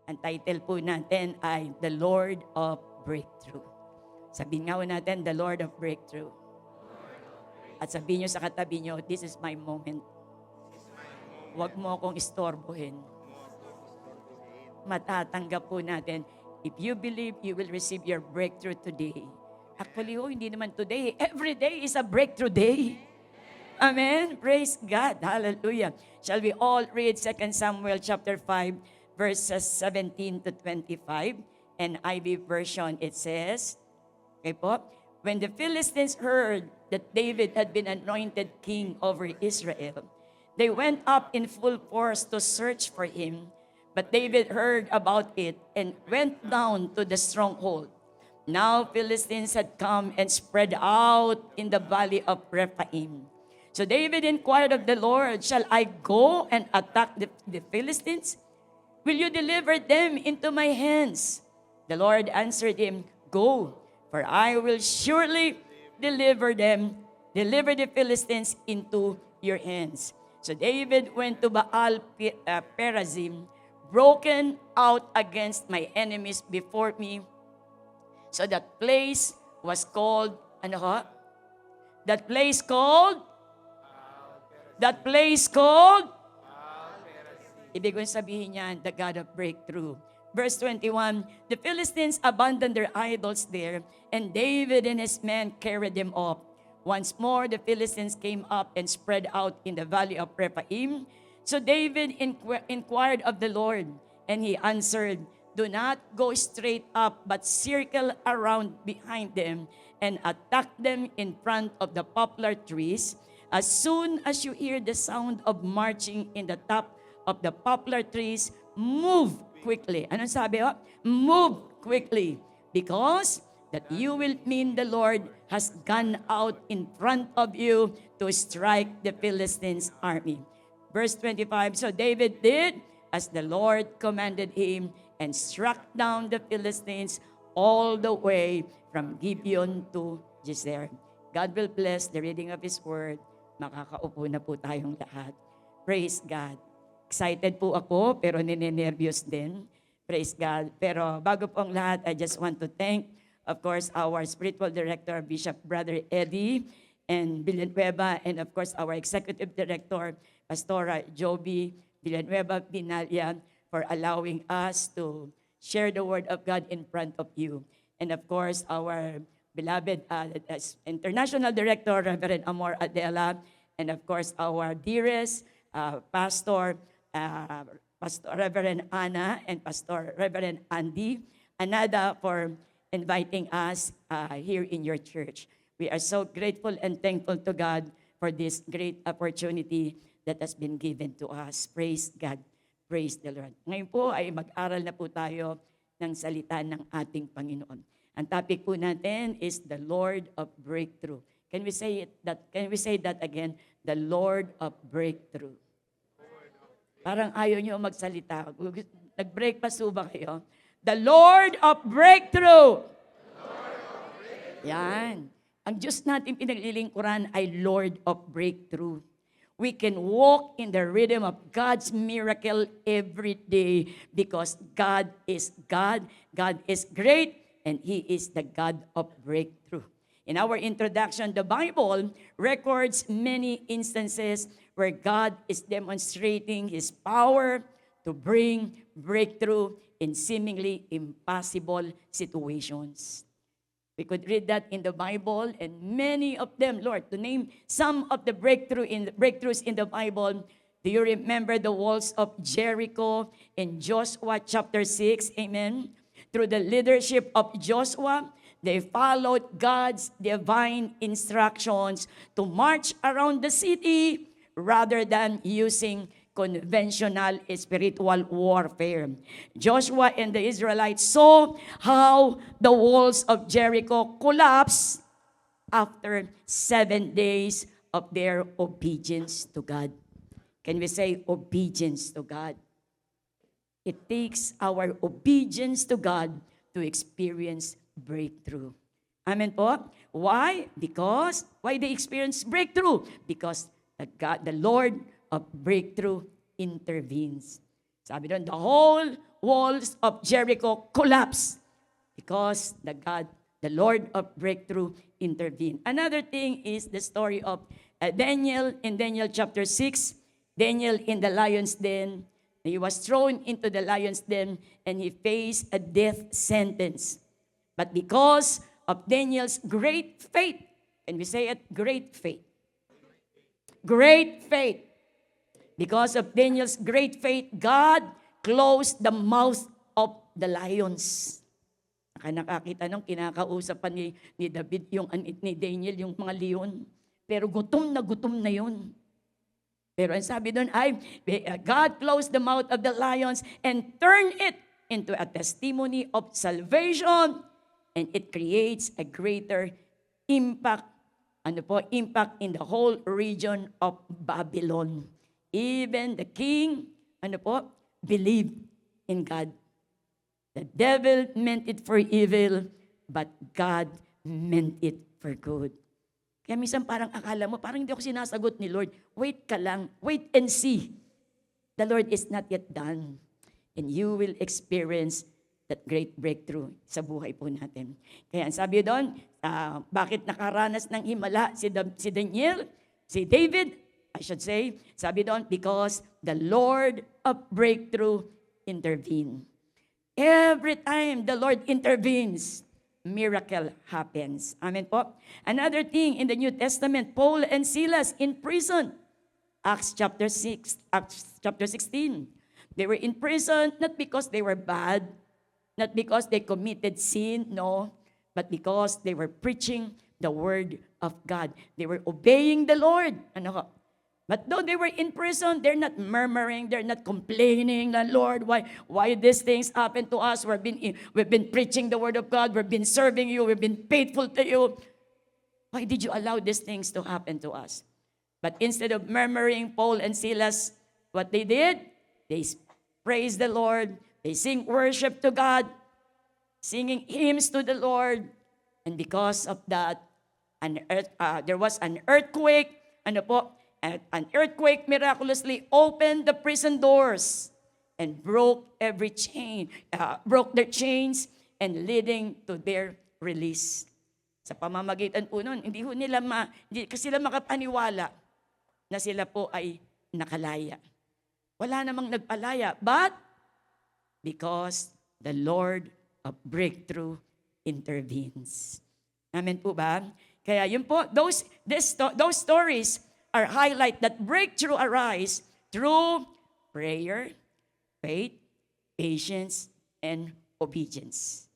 Ang title po natin ay The Lord of Breakthrough. Sabihin nga po natin, The Lord of Breakthrough. At sabihin nyo sa katabi nyo, this is my moment. Huwag mo akong istorbohin. Matatanggap po natin. If you believe, you will receive your breakthrough today. Actually, hindi naman today. Every day is a breakthrough day. Amen. Praise God. Hallelujah. Shall we all read 2 Samuel chapter 5, verses 17 to 25? And NIV version, it says, okay po, when the Philistines heard that David had been anointed king over Israel, they went up in full force to search for him. But David heard about it and went down to the stronghold. Now Philistines had come and spread out in the valley of Rephaim. So David inquired of the Lord, shall I go and attack the Philistines? Will you deliver them into my hands? The Lord answered him, go, for I will surely deliver the Philistines into your hands. So David went to Baal Perazim, broken out against my enemies before me. So that place was called, That place called, ibig kong sabihin niyan, the God of breakthrough. Verse 21, the Philistines abandoned their idols there, and David and his men carried them off. Once more, the Philistines came up and spread out in the valley of Rephaim. So David inquired of the Lord, and he answered, do not go straight up, but circle around behind them and attack them in front of the poplar trees. As soon as you hear the sound of marching in the top of the poplar trees, move quickly. Anong sabi? Move quickly, because that you will mean the Lord has gone out in front of you to strike the Philistines' army. Verse 25, so David did as the Lord commanded him and struck down the Philistines all the way from Gibeon to Gezer. God will bless the reading of His Word. Makakaupo na po tayong lahat. Praise God. Excited po ako, pero ninenervyos din. Praise God. Pero bago po ang lahat, I just want to thank, of course, our spiritual director, Bishop Brother Eddie and Villanueva, and of course, our executive director, Pastora Joby Villanueva Binalya, for allowing us to share the Word of God in front of you. And of course, our beloved International Director, Reverend Amor Adela, and of course, our dearest Pastor Reverend Anna and Pastor Reverend Andy, Anada, for inviting us here in your church. We are so grateful and thankful to God for this great opportunity that has been given to us. Praise God. Praise the Lord. Ngayon po ay mag-aral na po tayo ng salita ng ating Panginoon. Ang topic po natin is the Lord of Breakthrough. Can we say that again? The Lord of Breakthrough. Parang ayaw nyo magsalita. Nag-break pa ba kayo? The Lord of Breakthrough. Yan. Ang Diyos natin pinaglilingkuran ay Lord of Breakthrough. We can walk in the rhythm of God's miracle every day because God is God. God is great. And He is the God of breakthrough. In our introduction, the Bible records many instances where God is demonstrating His power to bring breakthrough in seemingly impossible situations. We could read that in the Bible, and many of them, Lord, to name some of the breakthroughs in the Bible. Do you remember the walls of Jericho in Joshua chapter 6? Amen. Through the leadership of Joshua, they followed God's divine instructions to march around the city rather than using conventional spiritual warfare. Joshua and the Israelites saw how the walls of Jericho collapsed after 7 days of their obedience to God. Can we say obedience to God? It takes our obedience to God to experience breakthrough. Amen po? Why? Why they experience breakthrough? Because the Lord of breakthrough intervenes. Sabi doon, the whole walls of Jericho collapsed because the Lord of breakthrough intervened. Another thing is the story of Daniel in Daniel chapter 6. Daniel in the lion's den. He was thrown into the lion's den and he faced a death sentence. But because of Daniel's great faith, and we say it, great faith. Great faith. Because of Daniel's great faith, God closed the mouth of the lions. Nakakita nung kinakausap pa ni David, ni Daniel, yung mga leon. Pero gutom na yun. Pero ang sabi doon ay, God closed the mouth of the lions and turned it into a testimony of salvation, and it creates a greater impact, impact in the whole region of Babylon. Even the king, believed in God. The devil meant it for evil, but God meant it for good. Kaya minsan parang akala mo, parang hindi ako sinasagot ni Lord. Wait ka lang. Wait and see. The Lord is not yet done. And you will experience that great breakthrough sa buhay po natin. Kaya sabi doon, bakit nakaranas ng himala si David, I should say, sabi doon, because the Lord of breakthrough intervened. Every time the Lord intervenes, miracle happens. Amen po. Another thing in the New Testament, Paul and Silas in prison. Acts chapter 16. They were in prison not because they were bad, not because they committed sin, no, but because they were preaching the word of God. They were obeying the Lord. But though they were in prison, they're not murmuring, they're not complaining, Lord, why these things happen to us? We've been preaching the word of God, we've been serving you, we've been faithful to you. Why did you allow these things to happen to us? But instead of murmuring, Paul and Silas, what they did, they praised the Lord, they sing worship to God, singing hymns to the Lord, and because of that, there was an earthquake, an earthquake miraculously opened the prison doors and broke their chains and leading to their release. Sa pamamagitan po nun, hindi sila makapaniwala na sila po ay nakalaya. Wala namang nagpalaya, but because the Lord of breakthrough intervenes. Amen po ba? Kaya yun po, those stories are highlight that breakthrough arise through prayer, faith, patience, and obedience.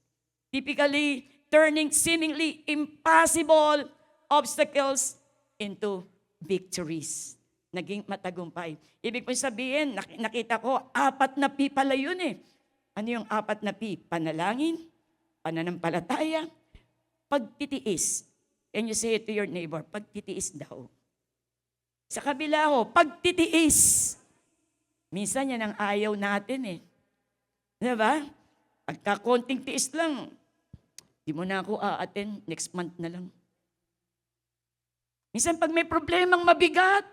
Typically, turning seemingly impossible obstacles into victories. Naging matagumpay. Ibig po sabihin, nakita ko, 4 na P pala yun eh. Ano yung 4 na P? Panalangin, pananampalataya, pagtitiis. Can you say it to your neighbor? Pagtitiis daw. Sa kabila ho, pagtitiis. Minsan yan ang ayaw natin eh. Diba? Pagka konting tiis lang, di mo na ako a-attend, next month na lang. Minsan pag may problemang mabigat,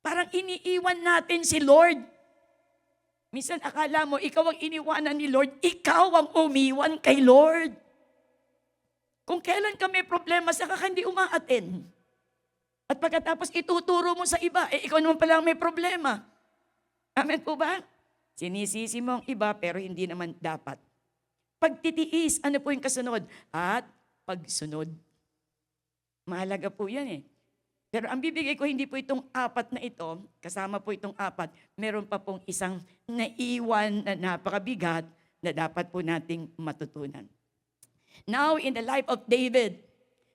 parang iniiwan natin si Lord. Minsan akala mo, ikaw ang iniwanan ni Lord, ikaw ang umiwan kay Lord. Kung kailan ka may problema, saka ka hindi uma-attend. At pagkatapos ituturo mo sa iba, ikaw naman pala may problema. Amen po ba? Sinisisi mo ang iba pero hindi naman dapat. Pagtitiis, ano po yung kasunod? At pagsunod. Mahalaga po yan eh. Pero ang bibigay ko, hindi po itong 4 na ito, kasama po itong 4, meron pa pong isang naiwan na napakabigat na dapat po nating matutunan. Now, in the life of David,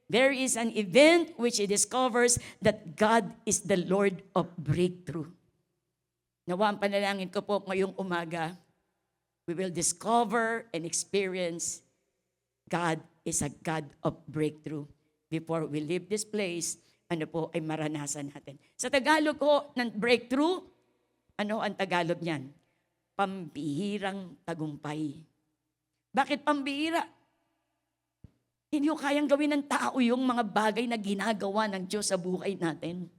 there is an event which he discovers that God is the Lord of breakthrough. Nawa ang panalangin ko po ngayong umaga, we will discover and experience God is a God of breakthrough. Before we leave this place, ay maranasan natin. Sa Tagalog ko ng breakthrough, ano ang Tagalog niyan? Pambihirang tagumpay. Bakit pambihira? Hindi ko kayang gawin ng tao yung mga bagay na ginagawa ng Diyos sa buhay natin.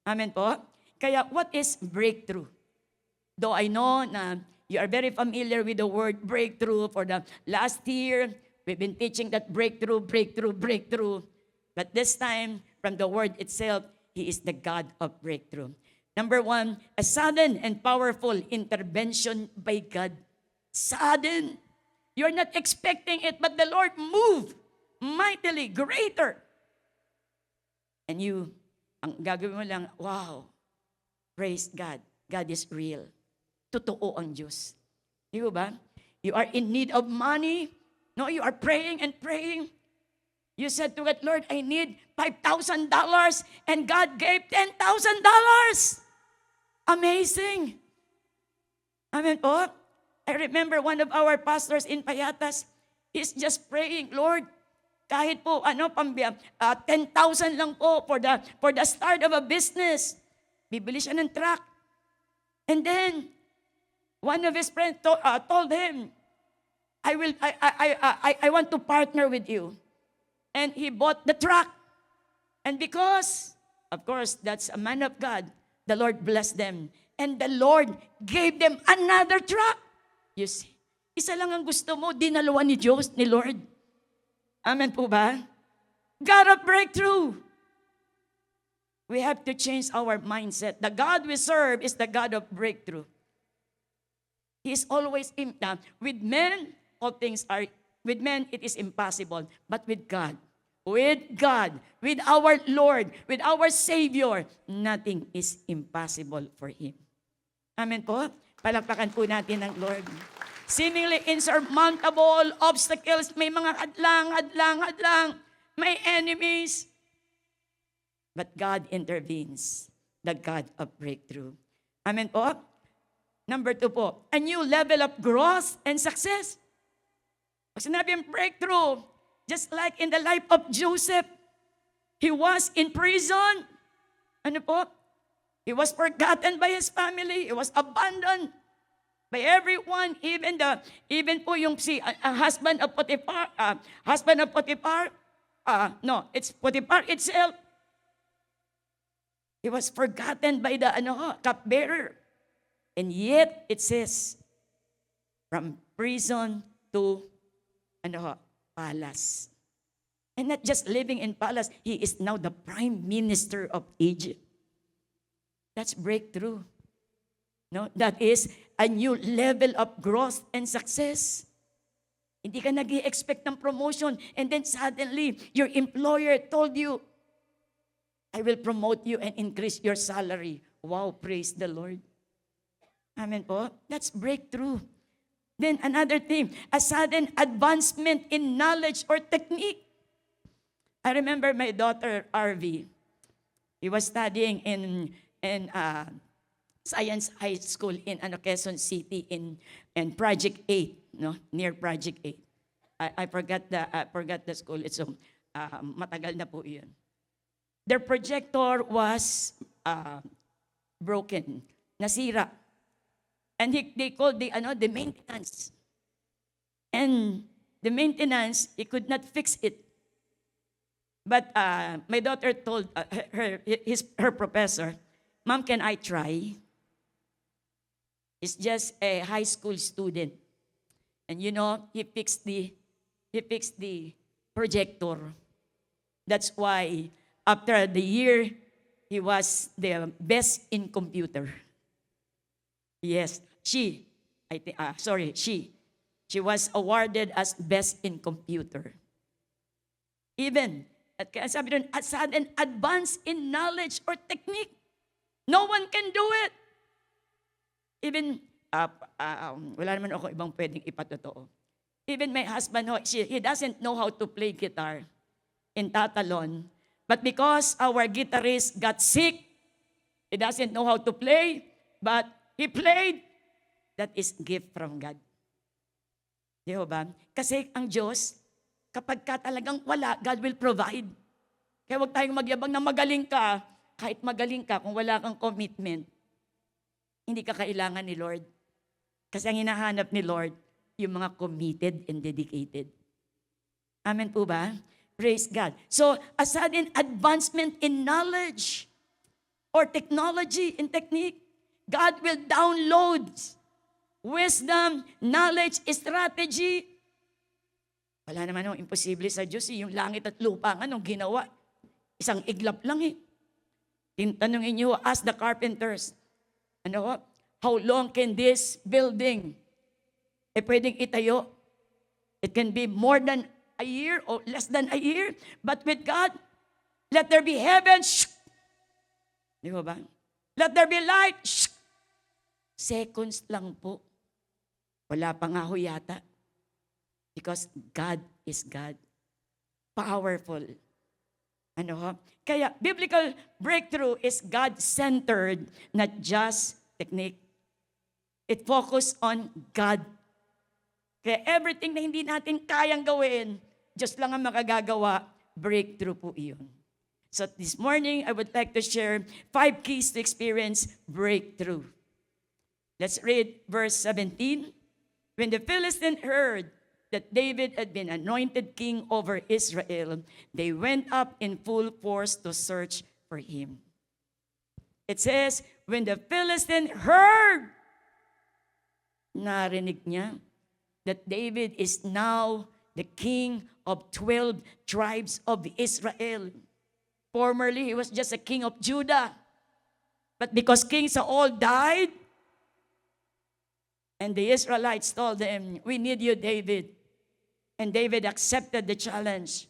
Amen po? Kaya what is breakthrough? Though I know na You are very familiar with the word breakthrough. For the last year, we've been teaching that breakthrough, breakthrough, breakthrough. But this time, from the word itself, He is the God of breakthrough. Number one, a sudden and powerful intervention by God. Sudden. You're not expecting it, but the Lord moved mightily, greater. And you, ang gagawin mo lang, wow, praise God. God is real. Totoo ang Diyos. Di ba? You are in need of money. No, you are praying and praying. You said to God, Lord, I need $5,000. And God gave $10,000. Amazing. Amen po. I remember one of our pastors in Payatas, he's just praying, Lord, kahit po 10,000 lang po for the start of a business. Bibili siya ng truck. And then one of his friends told him, I want to partner with you. And he bought the truck. And because, of course, that's a man of God, the Lord blessed them. And the Lord gave them another truck. You see, isa lang ang gusto mo, dinalawa ni Diyos, ni Lord. Amen po ba? God of breakthrough. We have to change our mindset. The God we serve is the God of breakthrough. He is always with men, all things are, with men it is impossible, but with God, with our Lord, with our Savior, nothing is impossible for Him. Amen po? Palakpakan po natin ang Lord. Seemingly insurmountable obstacles, may mga hadlang, may enemies. But God intervenes, the God of breakthrough. Amen po? Number 2 po, a new level of growth and success. Pag sinabing breakthrough, just like in the life of Joseph, he was in prison. Ano po? He was forgotten by his family. He was abandoned by everyone, even po yung husband of Potiphar. It's Potiphar itself. He was forgotten by the cupbearer. And yet it says, from prison to palace. And not just living in palace, he is now the prime minister of Egypt. That's breakthrough. No, that is a new level of growth and success. Hindi ka nag-i-expect ng promotion and then suddenly your employer told you, I will promote you and increase your salary. Wow, praise the Lord. Amen po. That's breakthrough. Then another thing, a sudden advancement in knowledge or technique. I remember my daughter, RV. He was studying in Science High School in Quezon City in Project 8, no, near Project 8. I forgot the school. It's matagal na po 'yun. Their projector was broken, nasira. And they called the maintenance. And the maintenance, he could not fix it. But my daughter told her professor, Mom, can I try? He's just a high school student. And he fixed the projector. That's why after the year, he was the best in computer. Yes, she was awarded as best in computer. Even, sabi doon, a sudden advance in knowledge or technique. No one can do it. Even, wala naman ako ibang pwedeng ipatotoo. Even my husband, he doesn't know how to play guitar in Tatalon. But because our guitarist got sick, he doesn't know how to play, but he played. That is gift from God. Di ba? Kasi ang Diyos, kapag ka talagang wala, God will provide. Kaya huwag tayong magyabang na magaling ka. Kahit magaling ka, kung wala kang commitment, hindi ka kailangan ni Lord. Kasi ang hinahanap ni Lord, yung mga committed and dedicated. Amen po ba? Praise God. So, a sudden advancement in knowledge or technology and technique, God will download wisdom, knowledge, strategy. Wala naman imposible sa Diyos. Yung langit at lupa, anong ginawa? Isang iglap lang eh. Tintanongin niyo, ask the carpenters, how long can this building pwedeng itayo? It can be more than a year or less than a year. But with God, let there be heaven. Di ba? Let there be light. Seconds lang po. Wala pa nga ho yata. Because God is God. Powerful. Kaya biblical breakthrough is God-centered, not just technique. It focus on God. Kaya everything na hindi natin kayang gawin, Diyos lang ang makagagawa, breakthrough po iyon. So this morning, I would like to share 5 keys to experience breakthrough. Let's read verse 17. When the Philistines heard that David had been anointed king over Israel, they went up in full force to search for him. It says, when the Philistines heard, narinig niya, that David is now the king of 12 tribes of Israel. Formerly, he was just a king of Judah. But because kings all died, and the Israelites told them, we need you, David. And David accepted the challenge.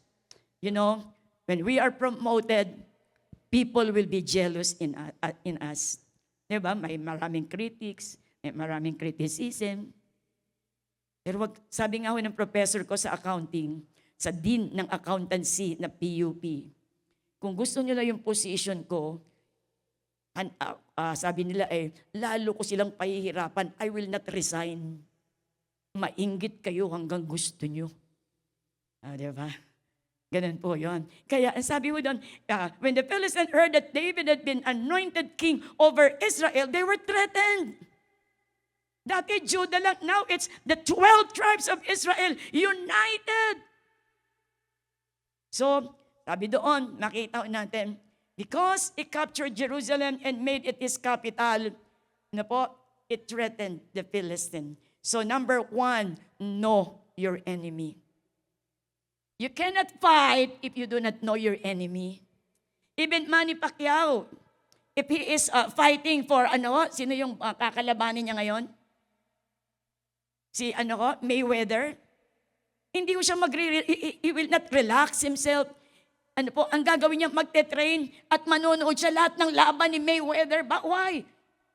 When we are promoted, people will be jealous in us. Diba? May maraming critics, may maraming criticism. Pero sabi nga ho ng professor ko sa accounting, sa dean ng accountancy na PUP, kung gusto nila yung position ko, sabi nila lalo ko silang pahihirapan, I will not resign. Mainggit kayo hanggang gusto nyo. Diba? Ganun po yun. Kaya ang sabi mo doon, when the Philistines heard that David had been anointed king over Israel, they were threatened. Dati Judah lang, now it's the 12 tribes of Israel united. So, sabi doon, makita natin, because it captured Jerusalem and made it his capital, it threatened the Philistines. So number 1, know your enemy. You cannot fight if you do not know your enemy. Even Manny Pacquiao, if he is fighting for sino yung kakalabanin niya ngayon? Si Mayweather. Hindi ko siya he will not relax himself. Ang gagawin niya, magte-train at manonood siya lahat ng laban ni Mayweather. But why?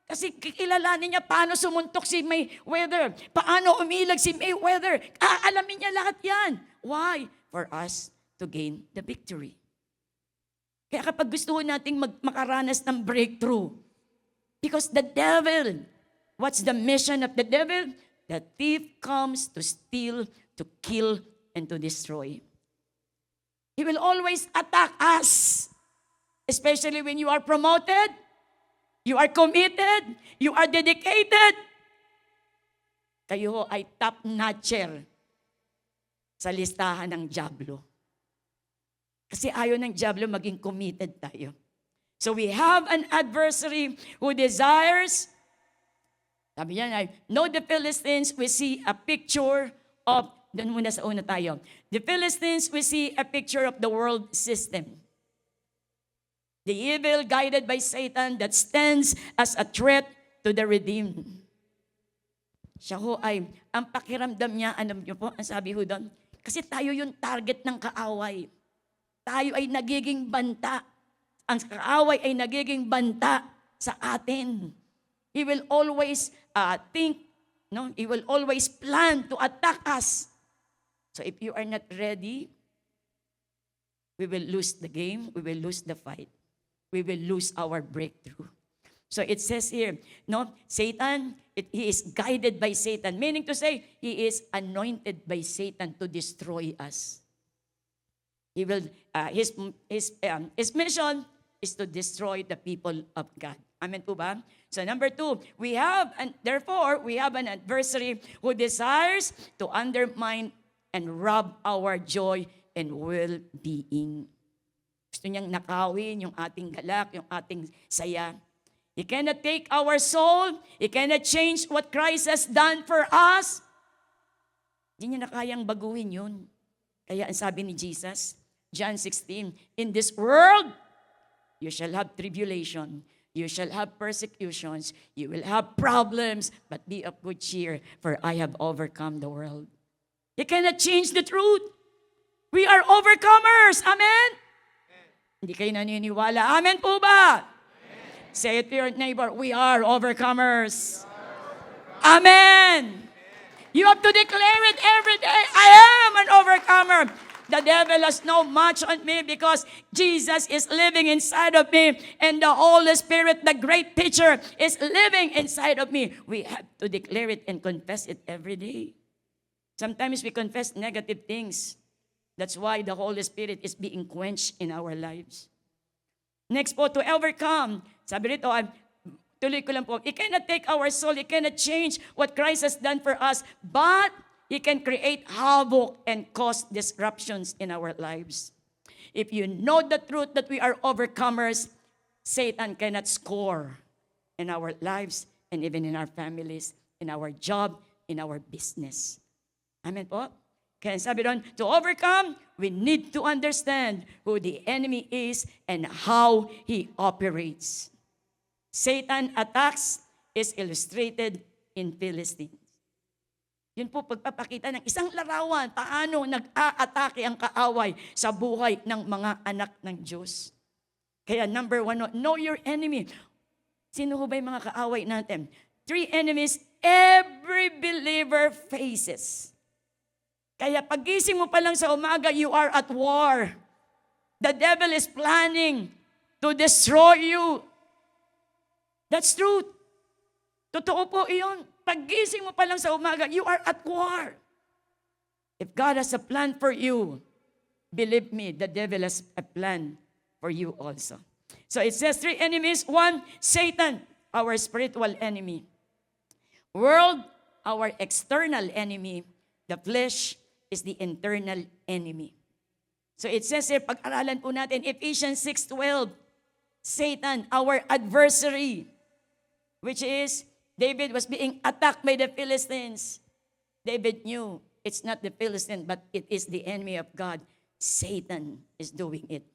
Kasi kikilalanin niya paano sumuntok si Mayweather, paano umilag si Mayweather. Aalamin niya lahat yan. Why? For us to gain the victory. Kaya kapag gusto nating makaranas ng breakthrough, because the devil, what's the mission of the devil? The thief comes to steal, to kill, and to destroy. He will always attack us, especially when you are promoted, you are committed, you are dedicated. Kayo ay top-notcher sa listahan ng dyablo. Kasi ayaw ng dyablo maging committed tayo. So we have an adversary who desires, sabi niya, know the Philistines, we see a picture of, doon muna sa una tayo. The Philistines, we see a picture of the world system. The evil guided by Satan that stands as a threat to the redeemed. Siya ho ay, ang pakiramdam niya, alam niyo po, ang sabi ho doon, kasi tayo yung target ng kaaway. Tayo ay nagiging banta. Ang kaaway ay nagiging banta sa atin. He will always he will always plan to attack us. So if you are not ready, we will lose the game, we will lose the fight. We will lose our breakthrough. So it says here, Satan, he is guided by Satan, meaning to say, he is anointed by Satan to destroy us. He will, his mission is to destroy the people of God. Amen po ba? So number 2, therefore, we have an adversary who desires to undermine and rob our joy and well-being. Gusto niyang nakawin yung ating galak, yung ating saya. He cannot take our soul. He cannot change what Christ has done for us. Hindi niya na kayang baguhin yun. Kaya ang sabi ni Jesus, John 16, in this world, you shall have tribulation. You shall have persecutions. You will have problems, but be of good cheer, for I have overcome the world. You cannot change the truth. We are overcomers. Amen? Hindi kayo naniniwala. Amen po ba? Amen. Say it to your neighbor, we are overcomers. Amen. You have to declare it every day. I am an overcomer. The devil has no match on me because Jesus is living inside of me and the Holy Spirit, the great teacher, is living inside of me. We have to declare it and confess it every day. Sometimes we confess negative things. That's why the Holy Spirit is being quenched in our lives. Next po, to overcome. Sabi rito, tuloy ko lang po, He cannot take our soul, He cannot change what Christ has done for us, but He can create havoc and cause disruptions in our lives. If you know the truth that we are overcomers, Satan cannot score in our lives and even in our families, in our job, in our business. Amen po? Kaya sabi doon, to overcome, we need to understand who the enemy is and how he operates. Satan attacks is illustrated in Philistines. Yun po pagpapakita ng isang larawan, paano nag-aatake ang kaaway sa buhay ng mga anak ng Diyos. Kaya number 1, know your enemy. Sino ho ba yung mga kaaway natin? 3 enemies every believer faces. Kaya pagising mo pa lang sa umaga, you are at war. The devil is planning to destroy you. That's truth. Totoo po iyon. Pagising mo pa lang sa umaga, you are at war. If God has a plan for you, believe me, the devil has a plan for you also. So it says 3 enemies. 1, Satan, our spiritual enemy. World, our external enemy. The flesh is the internal enemy. So it says here, pag-aralan po natin, Ephesians 6:12, Satan, our adversary, which is, David was being attacked by the Philistines. David knew it's not the Philistine, but it is the enemy of God. Satan is doing it.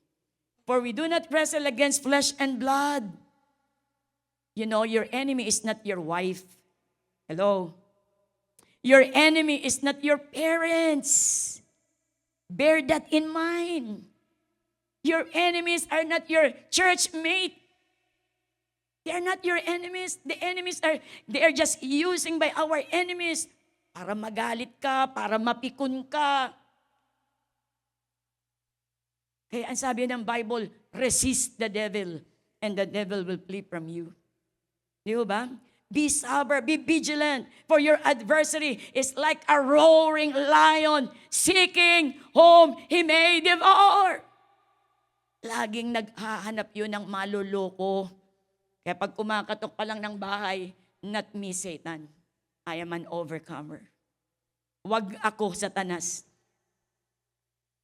For we do not wrestle against flesh and blood. You know, your enemy is not your wife. Hello? Your enemy is not your parents. Bear that in mind. Your enemies are not your church mate. They are not your enemies. The enemies they are just using by our enemies para magalit ka, para mapikon ka. Kaya ang sabi ng Bible, resist the devil and the devil will flee from you. Di ba? Be sober, be vigilant, for your adversary is like a roaring lion seeking whom he may devour. Laging naghahanap yun ng maluloko. Kaya pag kumakatok pa lang ng bahay, not me, Satan. I am an overcomer. Wag ako, Satanas.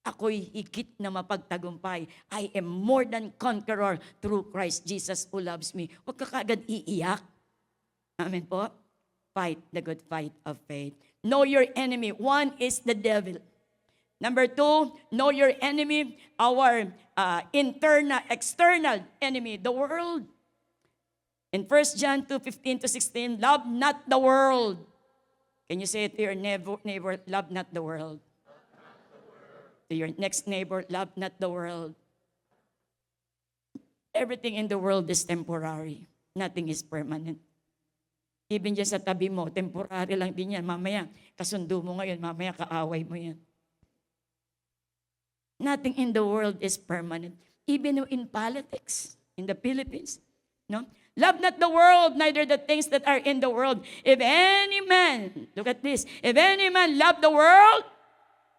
Ako'y higit na mapagtagumpay. I am more than conqueror through Christ Jesus who loves me. Huwag ka kagad iiyak. Amen po? Fight the good fight of faith. Know your enemy. 1 is the devil. Number 2, know your enemy, our external enemy, the world. In 1 John 2:15-16, love not the world. Can you say it to your neighbor, love not the world? To your next neighbor, love not the world. Everything in the world is temporary. Nothing is permanent. Even dyan sa tabi mo, temporary lang din yan. Mamaya, kasundo mo ngayon, mamaya kaaway mo yan. Nothing in the world is permanent. Even in politics, in the Philippines. No? Love not the world, neither the things that are in the world. If any man, look at this, if any man love the world,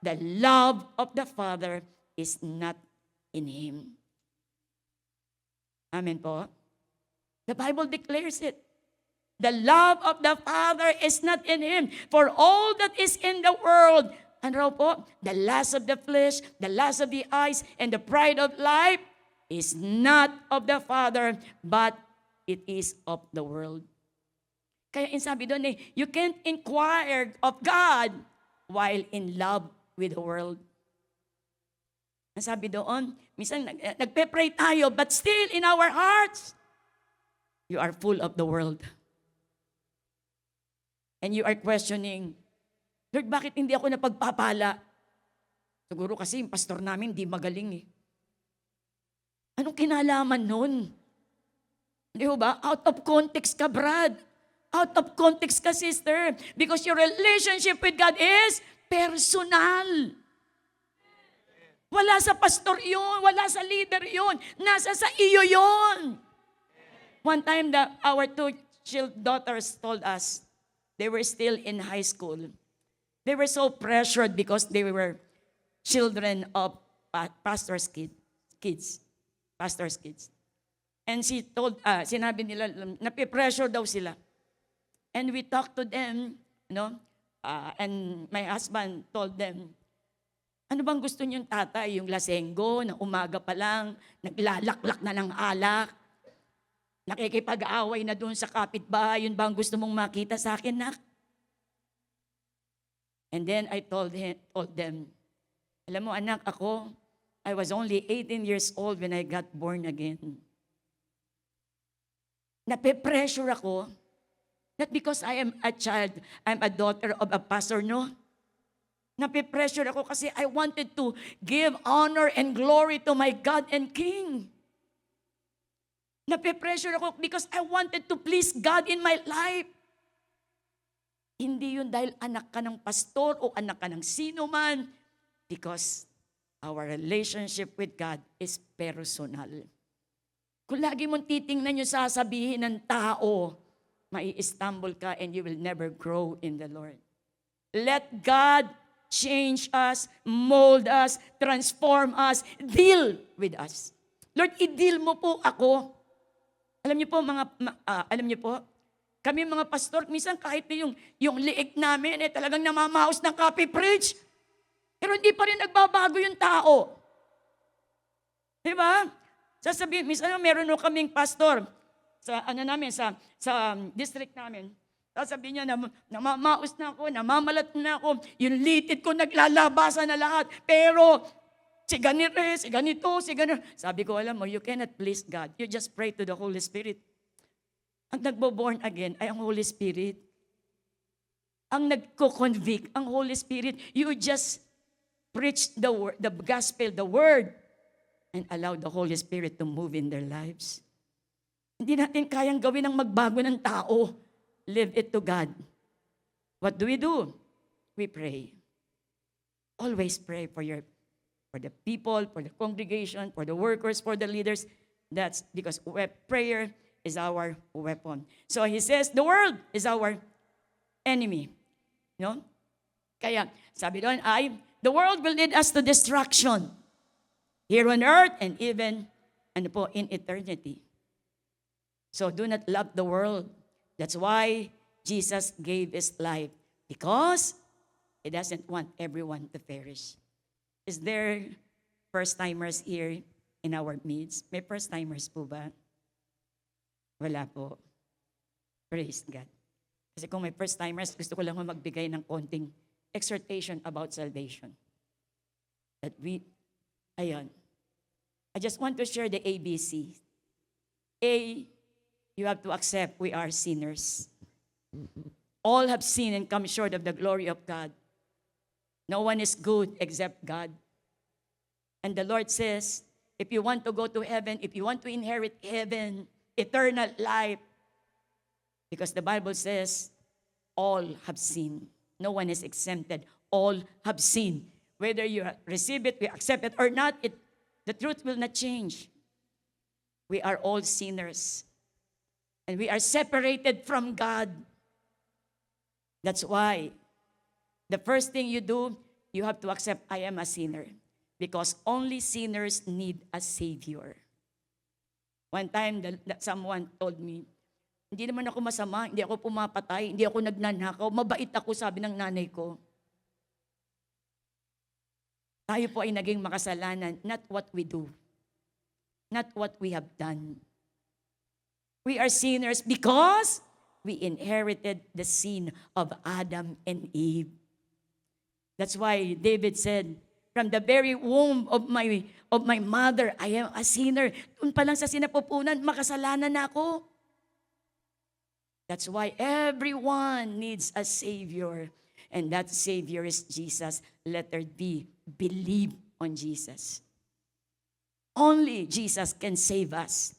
the love of the Father is not in him. Amen po? The Bible declares it. The love of the Father is not in him. For all that is in the world, ano raw po? The lust of the flesh, the lust of the eyes, and the pride of life is not of the Father, but it is of the world. Kaya sabi doon you can't inquire of God while in love with the world. Ang sabi doon, minsan nagpe-pray tayo, but still in our hearts, you are full of the world. And you are questioning, Lord, bakit hindi ako napagpapala? Siguro kasi yung pastor namin di magaling Anong kinalaman nun? Di ba? Out of context ka, Brad. Out of context ka, sister. Because your relationship with God is personal. Wala sa pastor yun. Wala sa leader yun. Nasa sa iyo yun. One time, our two daughters told us, they were still in high school. They were so pressured because they were children of pastor's kids. Pastor's kids. And sinabi nila, napipressure daw sila. And we talked to them, and my husband told them, ano bang gusto niyong tatay? Yung lasenggo, na umaga pa lang, naglalaklak na ng alak, nakikipag-away na doon sa kapitbahay, yun ba ang gusto mong makita sa akin, nak? And then I told them, alam mo anak, I was only 18 years old when I got born again. Nape-pressure ako, not because I am a child, I'm a daughter of a pastor, no? Nape-pressure ako kasi I wanted to give honor and glory to my God and King. Nape-pressure ako because I wanted to please God in my life. Hindi yun dahil anak ka ng pastor o anak ka ng sino man, because our relationship with God is personal. Kung lagi mong titingnan yung sasabihin ng tao, mai-stumble ka and you will never grow in the Lord. Let God change us, mold us, transform us, deal with us. Lord, i-deal mo po ako. Alam niyo po, kami mga pastor, minsan kahit na yung liig namin, talagang namamaos ng copy preach. Pero hindi pa rin nagbabago yung tao. Diba? Sasabihin, minsan meron kaming pastor sa district namin. Sasabihin niya, namamaos na ako, namamalat na ako, yung litid ko naglalabasan na lahat. Pero si ganito. Sabi ko, alam mo, you cannot please God. You just pray to the Holy Spirit. Ang nagbo-born again ay ang Holy Spirit. Ang nagko-convict, ang Holy Spirit. You just preach the word, the gospel, the word, and allow the Holy Spirit to move in their lives. Hindi natin kayang gawin ang magbago ng tao. Leave it to God. What do? We pray. Always pray for the people, for the congregation, for the workers, for the leaders. That's because prayer is our weapon. So he says, the world is our enemy. No? Kaya, sabi doon the world will lead us to destruction. Here on earth and even in eternity. So do not love the world. That's why Jesus gave his life. Because he doesn't want everyone to perish. Is there first-timers here in our midst? May first-timers po ba? Wala po. Praise God. Kasi kung may first-timers, gusto ko lang magbigay ng konting exhortation about salvation. I just want to share the ABC. A, you have to accept we are sinners. All have sinned and come short of the glory of God. No one is good except God. And the Lord says, if you want to go to heaven, if you want to inherit heaven, eternal life, because the Bible says, all have sinned. No one is exempted. All have sinned. Whether you receive it, we accept it or not, the truth will not change. We are all sinners. And we are separated from God. That's why the first thing you do, you have to accept I am a sinner. Because only sinners need a Savior. One time, someone told me, hindi naman ako masama, hindi ako pumapatay, hindi ako nagnanakaw, mabait ako, sabi ng nanay ko. Tayo po ay naging makasalanan, not what we do, not what we have done. We are sinners because we inherited the sin of Adam and Eve. That's why David said, from the very womb of my mother, I am a sinner. Doon pa lang sa sinapupunan, makasalanan na ako. That's why everyone needs a Savior. And that Savior is Jesus. Letter D, believe on Jesus. Only Jesus can save us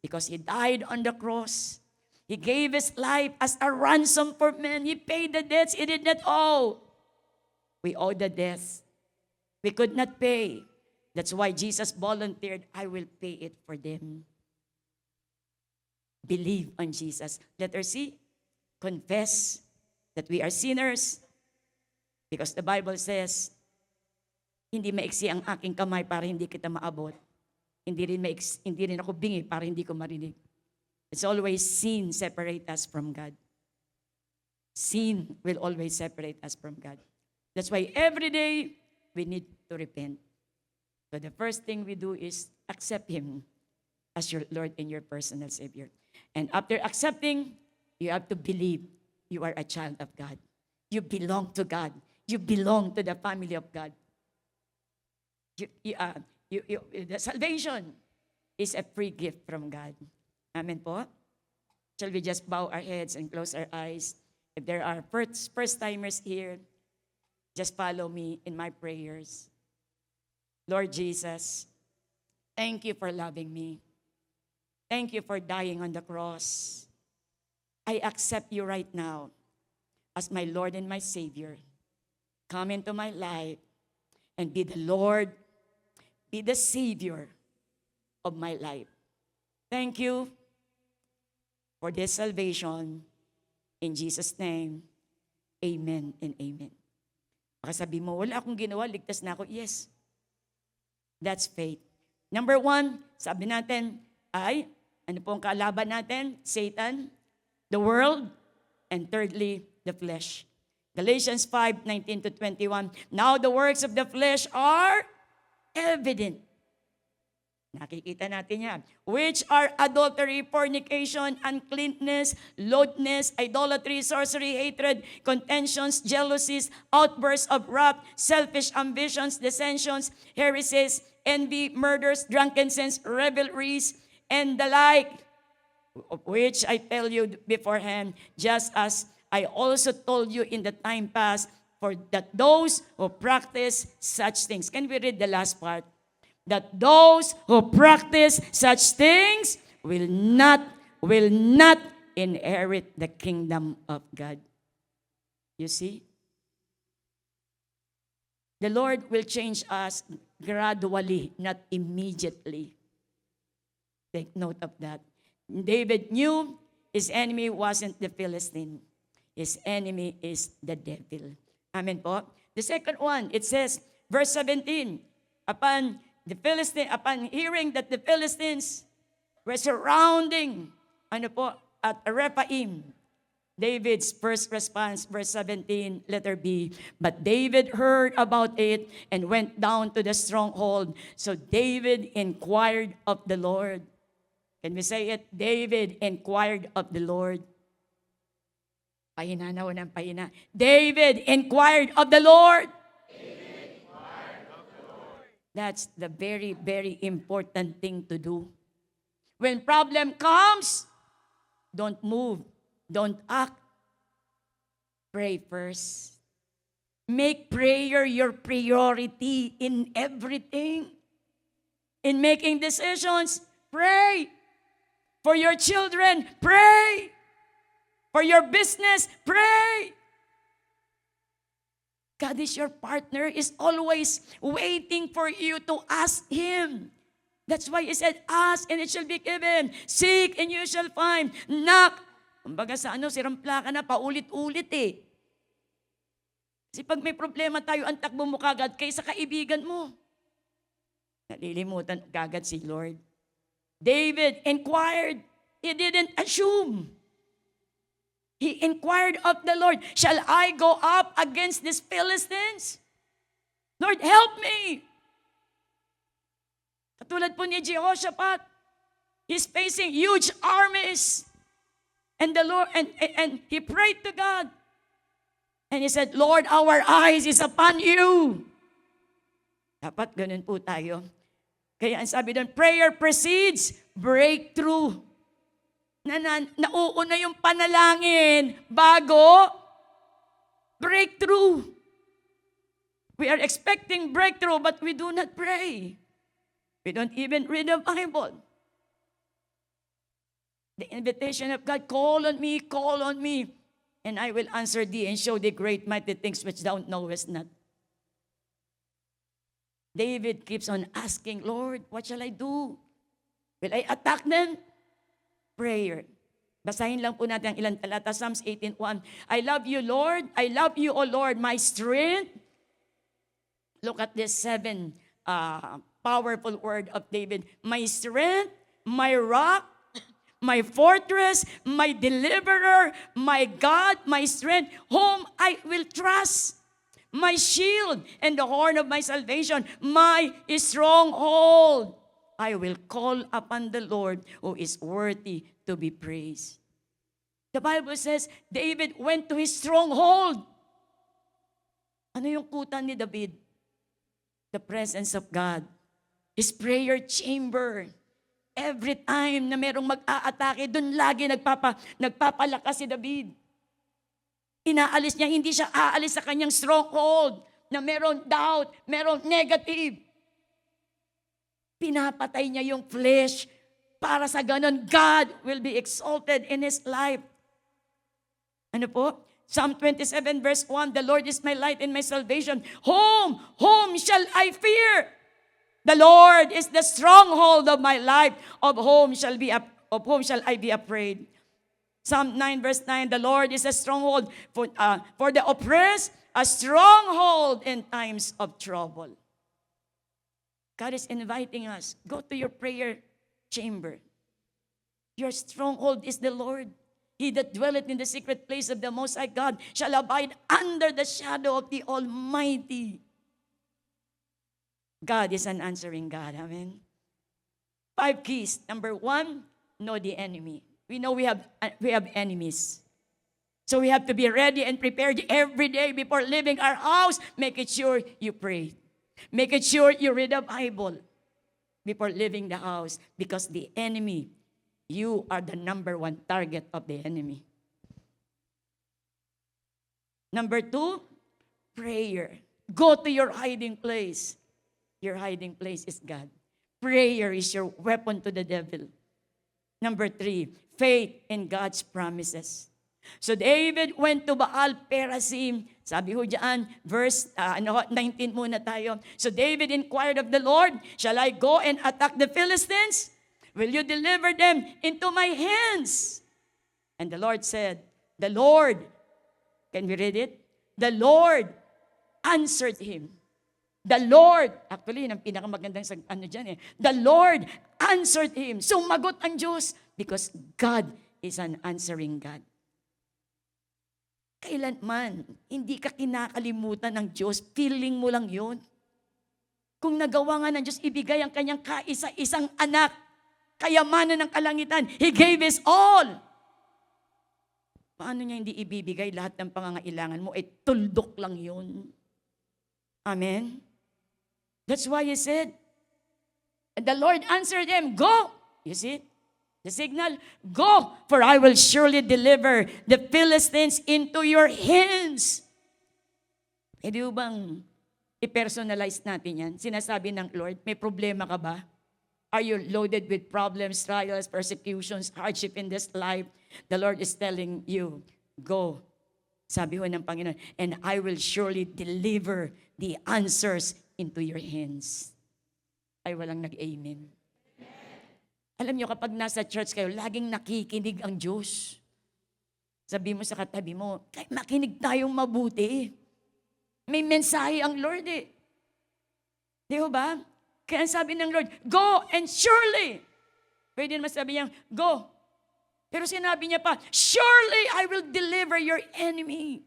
because He died on the cross. He gave His life as a ransom for men. He paid the debts He did not owe. We owe the debts we could not pay. That's why Jesus volunteered, I will pay it for them. Believe on Jesus. Letter C, confess that we are sinners. Because the Bible says, hindi maiksi ang aking kamay para hindi kita maabot. Hindi rin ako bingi para hindi ko marinig. It's always sin separate us from God. Sin will always separate us from God. That's why every day we need to repent. So the first thing we do is accept Him as your Lord and your personal Savior. And after accepting, you have to believe you are a child of God. You belong to God. You belong to the family of God. The salvation is a free gift from God. Amen po? Shall we just bow our heads and close our eyes? If there are first-timers here, just follow me in my prayers. Lord Jesus, thank you for loving me. Thank you for dying on the cross. I accept you right now as my Lord and my Savior. Come into my life and be the Lord, be the Savior of my life. Thank you for this salvation. In Jesus' name, amen and amen. Baka sabi mo, wala akong ginawa, ligtas na ako. Yes, that's faith. Number 1, sabi natin ay, ano po ang kalaban natin? Satan, the world, and thirdly, the flesh. Galatians 5:19-21. Now the works of the flesh are evident. Nakikita natin yan. Which are adultery, fornication, uncleanness, lewdness, idolatry, sorcery, hatred, contentions, jealousies, outbursts of wrath, selfish ambitions, dissensions, heresies, envy, murders, drunkenness, revelries, and the like, of which I tell you beforehand, just as I also told you in the time past, for that those who practice such things. Can we read the last part? That those who practice such things will not inherit the kingdom of God. You see? The Lord will change us gradually, not immediately. Take note of that. David knew his enemy wasn't the Philistine. His enemy is the devil. Amen po. The second one, it says, verse 17, upon hearing that the Philistines were surrounding, at Rephaim, David's first response, verse 17, letter B, but David heard about it and went down to the stronghold. So David inquired of the Lord. Can we say it? David inquired of the Lord. Pahina na ng pahina. David inquired of the Lord. That's the very, very important thing to do. When problem comes, don't move, don't act. Pray first. Make prayer your priority in everything. In making decisions, pray. For your children, pray. For your business, pray. God is your partner, is always waiting for you to ask Him. That's why He said, ask and it shall be given. Seek and you shall find. Knock. Kumbaga sa sirampla ka na, paulit-ulit eh. Kasi pag may problema tayo, ang takbo mo kagad kaysa kaibigan mo. Nalilimutan kagad si Lord. David inquired. He didn't assume. He inquired of the Lord, shall I go up against these Philistines? Lord, help me. Katulad po ni Jehoshaphat, He's facing huge armies. And the Lord, and he prayed to God. And he said, Lord, our eyes is upon you. Dapat ganun po tayo. Kaya ang sabi doon, prayer precedes breakthrough. Nauuna yung panalangin bago breakthrough. We are expecting breakthrough, but we do not pray. We don't even read the Bible. The invitation of God, call on me, and I will answer thee and show thee great mighty things which thou knowest not. David keeps on asking, Lord, what shall I do? Will I attack them? Prayer. Basahin lang po natin ang ilang talata. Psalms 18:1. I love you, Lord. I love you, O Lord, my strength. Look at this 7 powerful word of David. My strength, my rock, my fortress, my deliverer, my God, my strength, whom I will trust. My shield and the horn of my salvation, my stronghold. I will call upon the Lord who is worthy to be praised. The Bible says, David went to his stronghold. Ano yung kutan ni David? The presence of God. His prayer chamber. Every time na merong mag-aatake, doon lagi nagpapalakas si David. Inaalis niya, hindi siya aalis sa kanyang stronghold na meron doubt, meron negative. Pinapatay niya yung flesh para sa ganon, God will be exalted in his life. Ano po? Psalm 27 verse 1, the Lord is my light and my salvation. Whom shall I fear? The Lord is the stronghold of my life. Of whom shall I be afraid? Psalm 9 verse 9, the Lord is a stronghold for the oppressed, a stronghold in times of trouble. God is inviting us, go to your prayer chamber. Your stronghold is the Lord. He that dwelleth in the secret place of the Most High God shall abide under the shadow of the Almighty. God is an answering God. Amen. 5 keys. Number 1, know the enemy. We know we have enemies. So we have to be ready and prepared every day before leaving our house. Make it sure you pray. Make it sure you read the Bible before leaving the house, because the enemy, you are the number 1 target of the enemy. Number 2, prayer. Go to your hiding place. Your hiding place is God. Prayer is your weapon to the devil. Number 3, faith in God's promises. So David went to Baal Perazim. Sabi ho dyan, verse 19 muna tayo. So David inquired of the Lord, shall I go and attack the Philistines? Will you deliver them into my hands? And the Lord said, the Lord, can we read it? The Lord answered him. The Lord, actually, ang pinakamagandang dyan the Lord answered him. Sumagot ang Diyos because God is an answering God. Kailanman, hindi ka kinakalimutan ng Diyos, feeling mo lang yun. Kung nagawa nga ng Diyos, ibigay ang kanyang kaisa-isang anak, kayamanan ng kalangitan, He gave His all. Paano niya hindi ibibigay lahat ng pangangailangan mo? Tuldok lang yun. Amen? That's why He said, and the Lord answered him, go. You see? The signal, go, for I will surely deliver the Philistines into your hands. Pwede bang i-personalize natin yan? Sinasabi ng Lord, may problema ka ba? Are you loaded with problems, trials, persecutions, hardship in this life? The Lord is telling you, go. Sabi ho ng Panginoon, and I will surely deliver the answers into your hands. Ay, walang nag-amen. Alam niyo, kapag nasa church kayo, laging nakikinig ang Diyos. Sabi mo sa katabi mo, makinig tayong mabuti. May mensahe ang Lord eh. Di ba? Kaya sabi ng Lord, go and surely. Pwede naman sabi niya, go. Pero sinabi niya pa, surely I will deliver your enemy.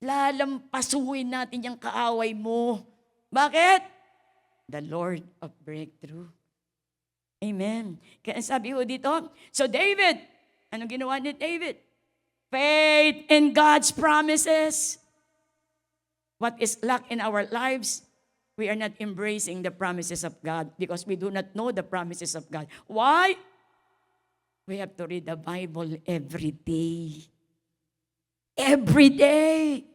Lalampasuhin natin yung kaaway mo. Bakit? The Lord of breakthrough. Amen. Kaya sabi ho dito, so David, anong ginawa ni David? Faith in God's promises. What is lack in our lives? We are not embracing the promises of God because we do not know the promises of God. Why? We have to read the Bible every day. Every day.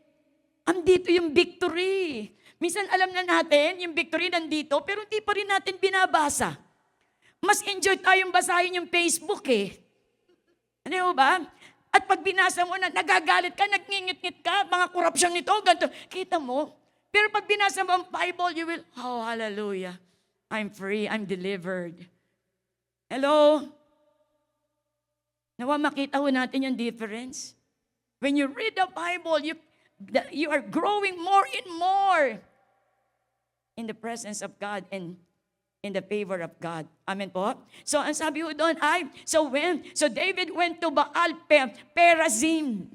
Andito yung victory. Minsan alam na natin, yung victory nandito, pero hindi pa rin natin binabasa. Mas enjoy tayong basahin yung Facebook eh. Ano ba? At pag binasa mo na, nagagalit ka, nagngingit-ngit ka, mga korupsyon nito, ganito. Kita mo? Pero pag binasa mo ang Bible, you will, oh, hallelujah. I'm free, I'm delivered. Hello? Nawa makita ho natin yung difference. When you read the Bible, you are growing more and more in the presence of God and in the favor of God. Amen po? So, ang sabi ko doon ay, so David went to Baal Perazim.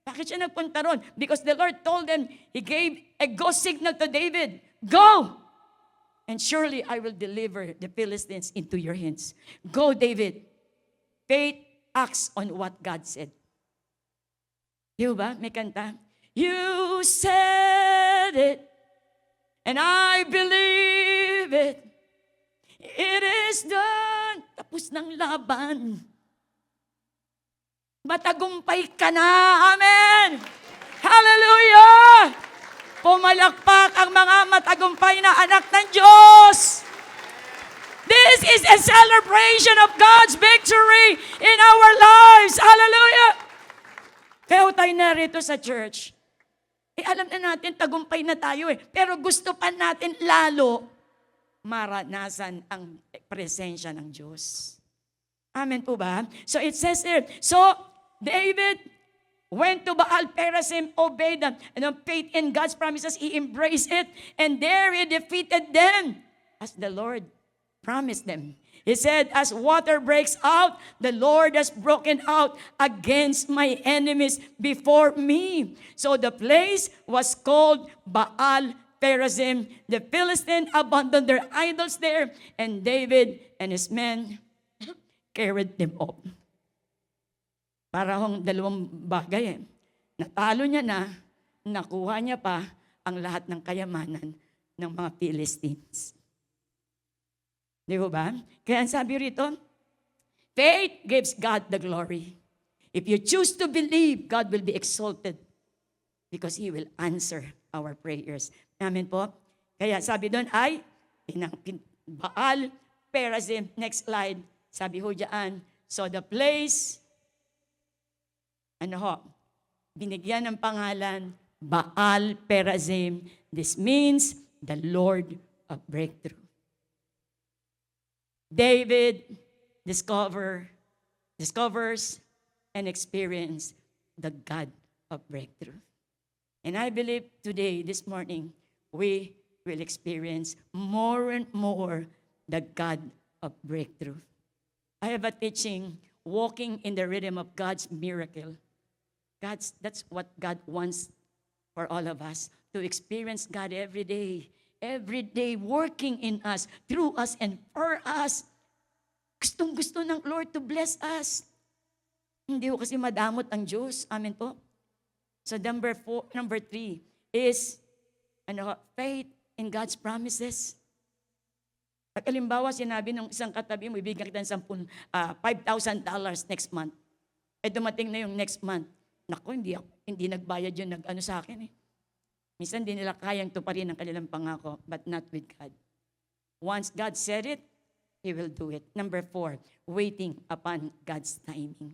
Bakit siya nagpunta ron? Because the Lord told them, He gave a go signal to David, go! And surely I will deliver the Philistines into your hands. Go, David. Faith acts on what God said. Di ba? May kanta. You said it, and I believe it. It is done. Tapos ng laban. Matagumpay ka na. Amen. Hallelujah. Pumalakpak ang mga matagumpay na anak ng Diyos. This is a celebration of God's victory in our lives. Hallelujah. Kaya tayo narito sa church. Alam na natin, tagumpay na tayo eh. Pero gusto pa natin lalo maranasan ang presensya ng Diyos. Amen po ba? So it says here, so David went to Baal Perazim, obeyed them, and faith in God's promises, he embraced it, and there he defeated them as the Lord promised them. He said, as water breaks out, the Lord has broken out against my enemies before me. So the place was called Baal Perazim. The Philistines abandoned their idols there, and David and his men carried them off. Para hong dalawang bagay eh. Natalo niya na, nakuha niya pa ang lahat ng kayamanan ng mga Philistines. Di ba? Kaya ang sabi rito, faith gives God the glory. If you choose to believe, God will be exalted because He will answer our prayers. Amen po? Kaya sabi doon ay, Baal Perazim, next slide, sabi ho dyan, so the place, binigyan ng pangalan, Baal Perazim. This means the Lord of breakthrough. David discovers and experiences the God of breakthrough. And I believe today, this morning, we will experience more and more the God of breakthrough. I have a teaching, walking in the rhythm of God's miracle. That's what God wants for all of us, to experience God every day working in us, through us, and for us. Gustong-gusto ng Lord to bless us. Hindi ko kasi madamot ang Diyos. Amen po. So number 3 is faith in God's promises. Pag halimbawa, sinabi ng isang katabi mo, ibigyan kita ng $5,000 next month. Dumating na yung next month. Naku, hindi nagbayad yun sa akin eh. Minsan hindi nila kayang tuparin ang kanilang pangako, but not with God. Once God said it, He will do it. Number 4, waiting upon God's timing.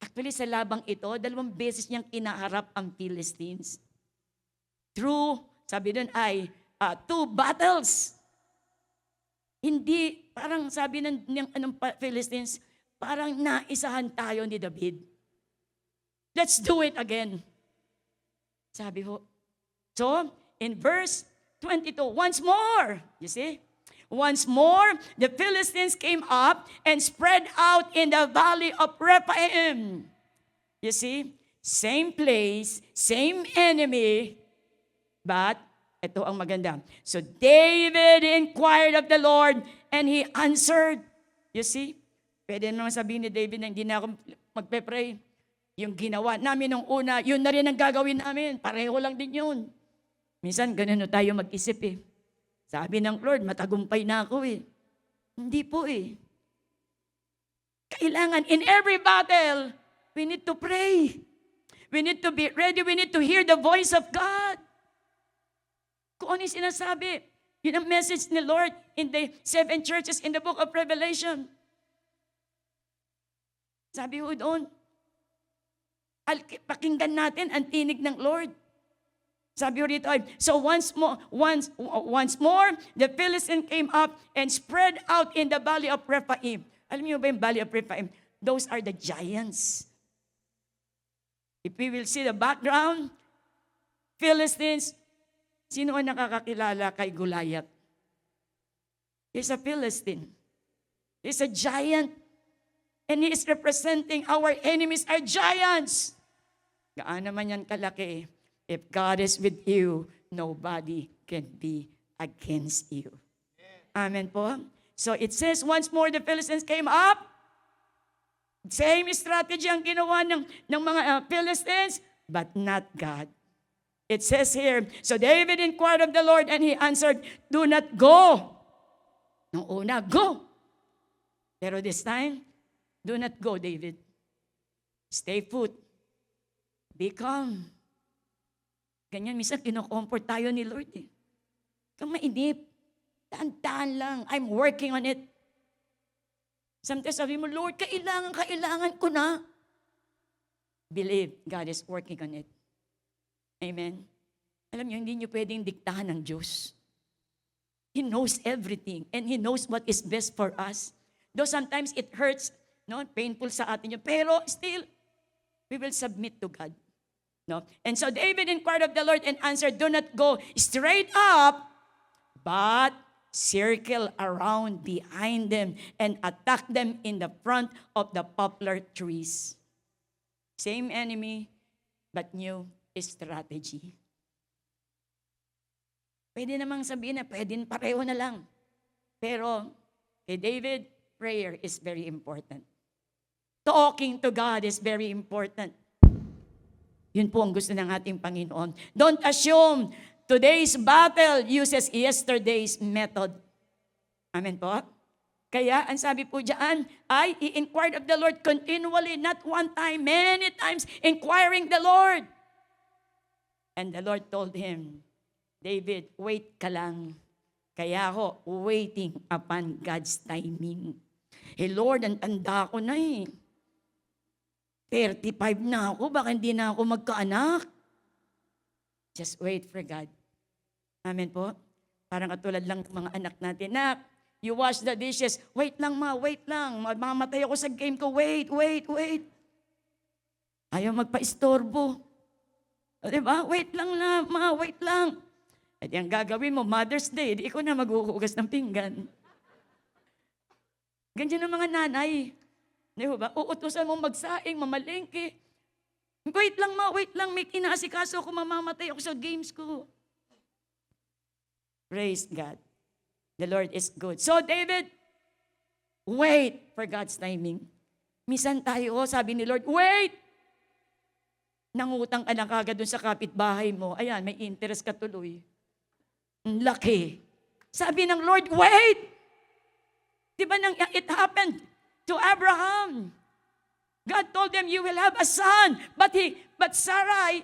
Actually, sa labang ito, 2 beses niyang kinaharap ang Philistines. Through, sabi doon ay, 2 battles. Hindi, parang sabi ng Philistines, parang naisahan tayo ni David. Let's do it again. Sabi ho. So, in verse 22, once more, you see? Once more, the Philistines came up and spread out in the valley of Rephaim. You see? Same place, same enemy, but Ito ang maganda. So David inquired of the Lord and He answered. You see? Pwede naman sabihin ni David na hindi na ako magpe-pray. Yung ginawa namin nung una, yun na rin ang gagawin namin. Pareho lang din yun. Minsan, ganun na tayo mag-isip eh. Sabi ng Lord, matagumpay na ako eh. Hindi po eh. Kailangan, in every battle, we need to pray. We need to be ready. We need to hear the voice of God. Kung ano yung sinasabi, yun ang message ni Lord in the 7 churches in the book of Revelation. Sabi ho doon, pakinggan natin ang tinig ng Lord. Sabi ho rito, so once more, the Philistines came up and spread out in the valley of Rephaim. Alam niyo ba yung valley of Rephaim? Those are the giants. If we will see the background, Philistines, sino ang nakakakilala kay Goliath? He's a Philistine. He's a giant. And he is representing our enemies are giants. Gaano naman yan kalaki? If God is with you, nobody can be against you. Amen po. So it says, once more the Philistines came up. Same strategy ang ginawa ng mga Philistines, but not God. It says here, so David inquired of the Lord and He answered, do not go. Nung una, go. Pero this time, do not go, David. Stay put. Be calm. Ganyan, minsan kino-comfort tayo ni Lord eh. Kang mainip. Daan-daan lang. I'm working on it. Sometimes sabi mo, Lord, kailangan ko na. Believe, God is working on it. Amen. Alam niyo, hindi niyo pwedeng diktahan ng Diyos. He knows everything and He knows what is best for us. Though sometimes it hurts, no, painful sa atin yun. Pero still, we will submit to God. No? And so David inquired of the Lord and answered, do not go straight up, but circle around behind them and attack them in the front of the poplar trees. Same enemy, but new strategy. Pwede namang sabihin na pwede pareho na lang. Pero kay David, prayer is very important. Talking to God is very important. Yun po ang gusto ng ating Panginoon. Don't assume today's battle uses yesterday's method. Amen po? Kaya, ang sabi po dyan, he inquired of the Lord continually, not one time, many times, inquiring the Lord. And the Lord told him, David, wait ka lang. Kaya ako, waiting upon God's timing. Lord, ang tanda ko na eh. 35 na ako, baka hindi na ako magkaanak. Just wait for God. Amen po? Parang katulad lang ng mga anak natin. Nak, you wash the dishes. Wait lang ma, wait lang. Mamatay ako sa game ko. Wait. Ayaw magpa-istorbo. O diba? Wait lang na, ma, wait lang. At yung gagawin mo, Mother's Day, di ko na maghuhugas ng pinggan. Ganyan ang mga nanay. Di ba? Uutusan mo magsaing, mamalengke. Wait lang ma, wait lang. May inaasikaso ako, mamamatay ako sa games ko. Praise God. The Lord is good. So David, wait for God's timing. Minsan tayo, sabi ni Lord, wait! Nangutang ka na kagad dun sa kapitbahay mo. Ayan, may interest ka tuloy. Laki. Sabi ng Lord, wait! Di ba it happened to Abraham? God told them, you will have a son. But Sarah,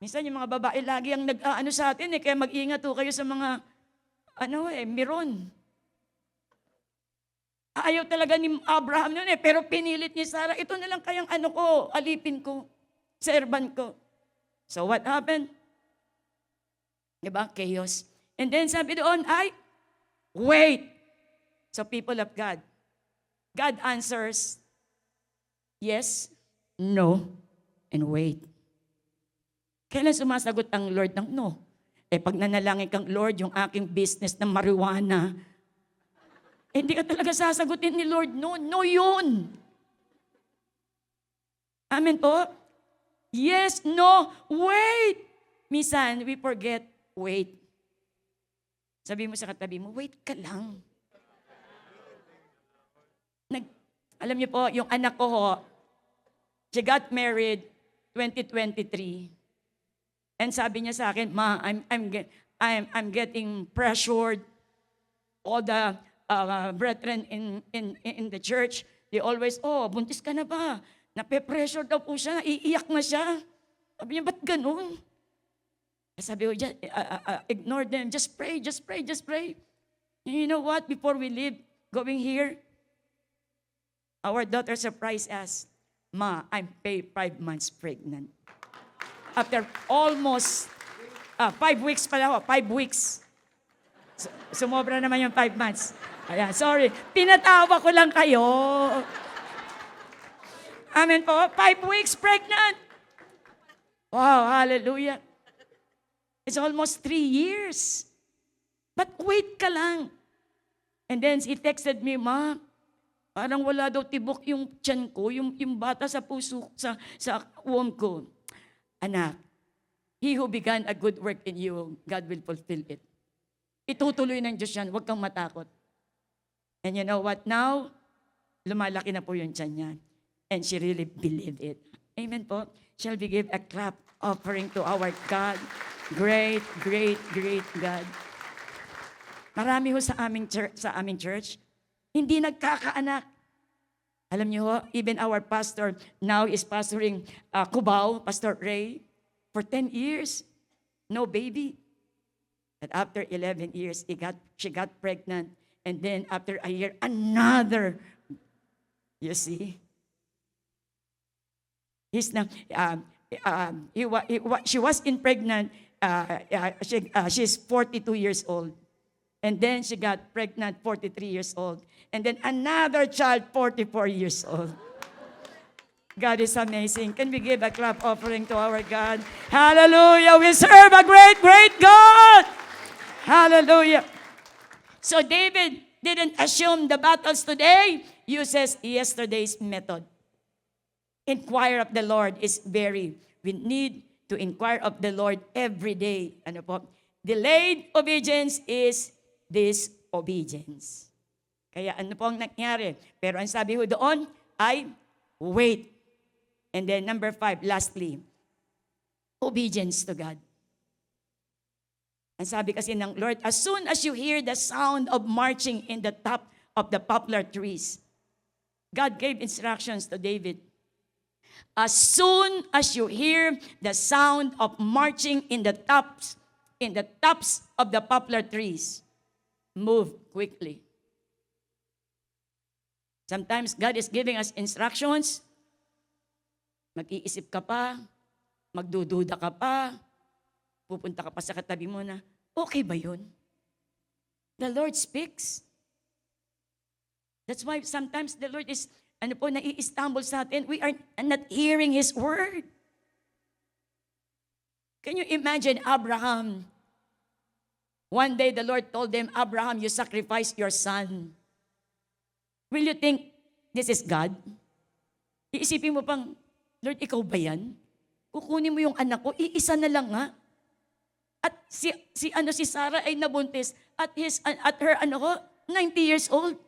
minsan yung mga babae lagi ang nag-ano sa atin kaya mag-ingat ho kayo sa mga, miron. Ayaw talaga ni Abraham nun pero pinilit ni Sarah, ito na lang kayang alipin ko, servant ko. So what happened? Diba? Chaos. And then sabi doon, wait. So people of God, God answers, yes, no, and wait. Kailan sumasagot ang Lord ng no? Pag nanalangin kang, Lord, yung aking business na marijuana, hindi ka talaga sasagutin ni Lord, no. No yun. Amen po? Yes, no, wait. minsan, we forget, wait. Sabi mo sa katabi mo, wait ka lang. Alam niyo po, yung anak ko ho, she got married 2023. And sabi niya sa akin, Ma, I'm getting pressured. All the brethren in the church, they always, buntis ka na ba? Nape-pressure daw po siya, iiyak na siya. Sabi niya, ba't ganun? Sabi ko, just, ignore them, just pray, just pray, just pray. And you know what? Before we leave, going here, our daughter surprised us, Ma, I'm 5 months pregnant. After almost 5 weeks pala ako, 5 weeks. Sumobra naman yung 5 months. Ayan, sorry. Pinatawa ko lang kayo. Amen po. 5 weeks pregnant. Wow, hallelujah. It's almost 3 years. But wait ka lang. And then he texted me, Ma, parang wala daw tibok yung tiyan ko, yung bata sa puso, sa womb ko. Anak, he who began a good work in you, God will fulfill it. Itutuloy ng Diyos yan, huwag kang matakot. And you know what? Now, lumalaki na po yung tiyan niya. And she really believed it. Amen po. Shall we give a clap offering to our God? Great, great, great God. Marami ho sa aming church, hindi nagkakaanak. Alam niyo ho, even our pastor now is pastoring Cubao, Pastor Ray, for 10 years. No baby. But after 11 years, she got pregnant. And then after a year, another. You see? She was pregnant. She's 42 years old. And then she got pregnant, 43 years old. And then another child, 44 years old. God is amazing. Can we give a clap offering to our God? Hallelujah. We serve a great, great God. Hallelujah. So David didn't assume the battles today, uses yesterday's method. Inquire of the Lord we need to inquire of the Lord every day. Ano po? Delayed obedience is disobedience. Kaya ano po ang nangyari? Pero ang sabi ko doon ay wait. And then number 5, lastly, obedience to God. Ang sabi kasi ng Lord, as soon as you hear the sound of marching in the top of the poplar trees, God gave instructions to David. As soon as you hear the sound of marching in the tops of the poplar trees, move quickly. Sometimes God is giving us instructions. Mag-iisip ka pa, magdududa ka pa, pupunta ka pa sa katabi mo na, okay ba yun? The Lord speaks. That's why sometimes the Lord is, nai-stumble sa atin. We are not hearing His word. Can you imagine Abraham? One day the Lord told them, Abraham, you sacrifice your son. Will you think this is God? Iisipin mo pang, Lord, ikaw ba yan? Kukunin mo yung anak ko, iisa na lang nga. At si Sarah ay nabuntis at her 90 years old.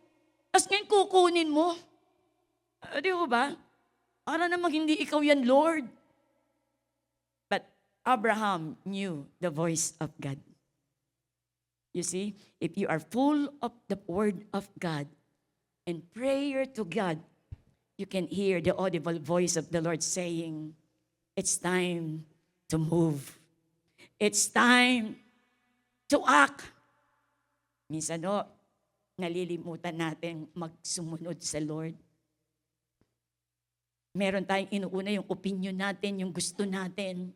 Tapos ngayon kukunin mo. Di ba? Para namang hindi ikaw yan, Lord. But Abraham knew the voice of God. You see, if you are full of the word of God and prayer to God, you can hear the audible voice of the Lord saying, it's time to move. It's time to act. Minsan nalilimutan natin magsumunod sa Lord. Meron tayong inuuna yung opinion natin, yung gusto natin.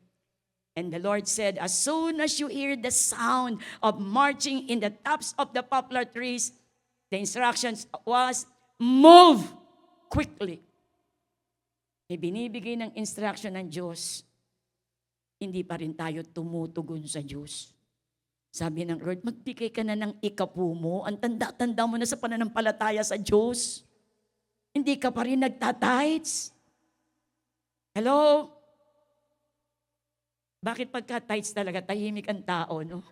And the Lord said, as soon as you hear the sound of marching in the tops of the poplar trees, the instructions was, move quickly. May binibigay ng instruction ng Diyos, hindi pa rin tayo tumutugon sa Diyos. Sabi ng Lord, magbigay ka na ng ikapu mo. Ang tanda-tanda mo na sa pananampalataya sa Diyos. Hindi ka pa rin nagtatites. Hello? Bakit pagka tights talaga, tahimik ang tao, no?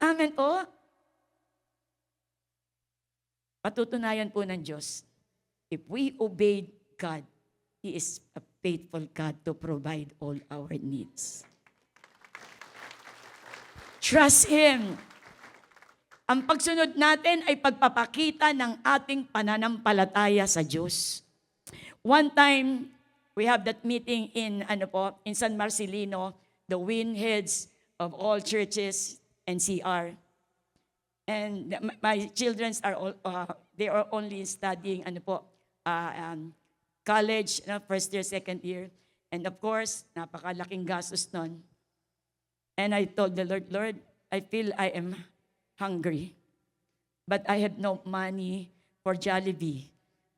Amen po. Patutunayan po ng Diyos, if we obeyed God, He is a faithful God to provide all our needs. Trust Him. Ang pagsunod natin ay pagpapakita ng ating pananampalataya sa Diyos. One time, we have that meeting in San Marcelino, the wing heads of all churches and CR. And my children are all, they are only studying college, first year, second year. And of course, napakalaking gastos nun. And I told the Lord, Lord, I feel I am hungry. But I have no money for Jollibee.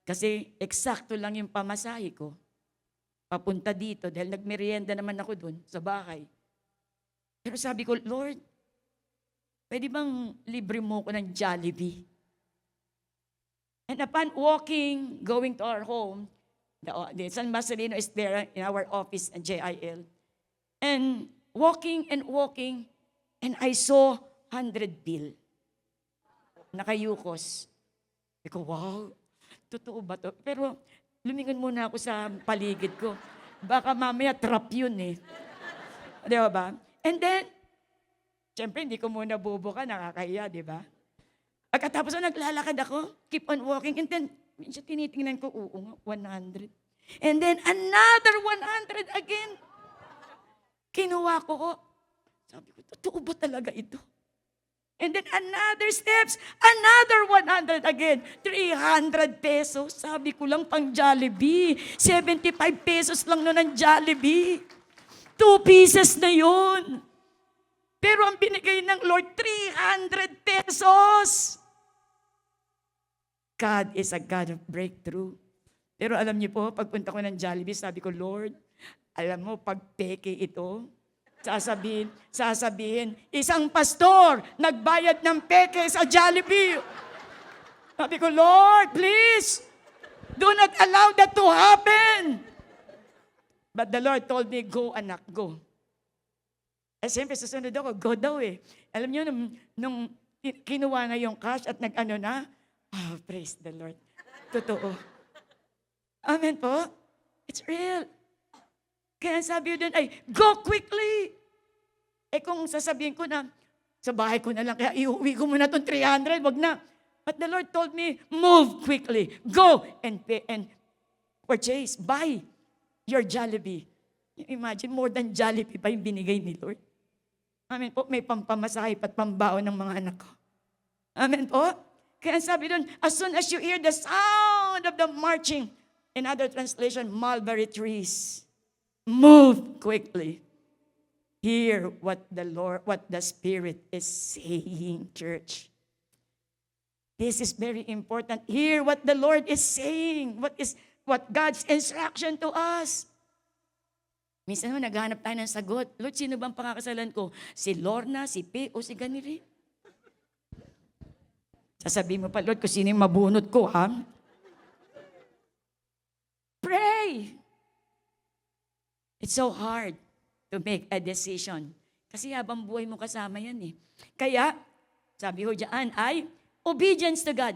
Kasi eksakto lang yung pamasahe ko. Papunta dito dahil nagmerienda naman ako dun sa bahay. Pero sabi ko, Lord, pwede bang libre mo ko ng Jollibee? And upon walking, going to our home, the San Marcelino is there in our office at JIL. And walking, and I saw 100 bill. Nakayukos. Sabi ko, wow, totoo ba to? Pero lumingon muna ako sa paligid ko. Baka mamaya trap yun eh. Di ba? And then, siyempre hindi ko muna bubuka, nakakahiya, di ba? Pagkatapos naglalakad ako, keep on walking, and then, minsan tinitingnan ko, 100. And then, another 100 again. Kinuha ko. Sabi ko, totoo ba talaga ito? And then another steps, another 100 again. 300 pesos. Sabi ko lang pang Jollibee. 75 pesos lang nun ang Jollibee. 2 pieces na yun. Pero ang binigay ng Lord, 300 pesos. God is a God of breakthrough. Pero alam niyo po, pagpunta ko ng Jollibee, sabi ko, Lord, alam mo, pag peke ito, sasabihin, isang pastor, nagbayad ng peke sa Jollibee. Sabi ko, Lord, please, do not allow that to happen. But the Lord told me, go anak, go. Eh, siyempre, susunod ako, go daw eh. Alam niyo, nung kinuha na yung cash at praise the Lord. Totoo. Amen po. It's real. Kaya sabi doon ay, go quickly. Eh kung sasabihin ko na, sa bahay ko na lang, kaya iuwi ko muna itong 300, wag na. But the Lord told me, move quickly. Go and pay and purchase, buy your Jollibee. Imagine, more than Jollibee pa yung binigay ni Lord. Amen po, may pampamasahe at pambaon ng mga anak ko. Amen po. Kaya sabi doon, as soon as you hear the sound of the marching, in other translation, mulberry trees, move quickly. Hear what the Spirit is saying, church. This is very important. Hear what the Lord is saying. What God's instruction to us. Minsan naman naghahanap tayo ng sagot. Lord, sino bang pakakasalan ko? Si Lorna, si P, o si Ganiri? Sasabihin mo pa, Lord, kung sino yung mabunot ko, ha? Pray. It's so hard to make a decision. Kasi habang buhay mo kasama yan eh. Kaya, sabi ho dyan ay, obedience to God.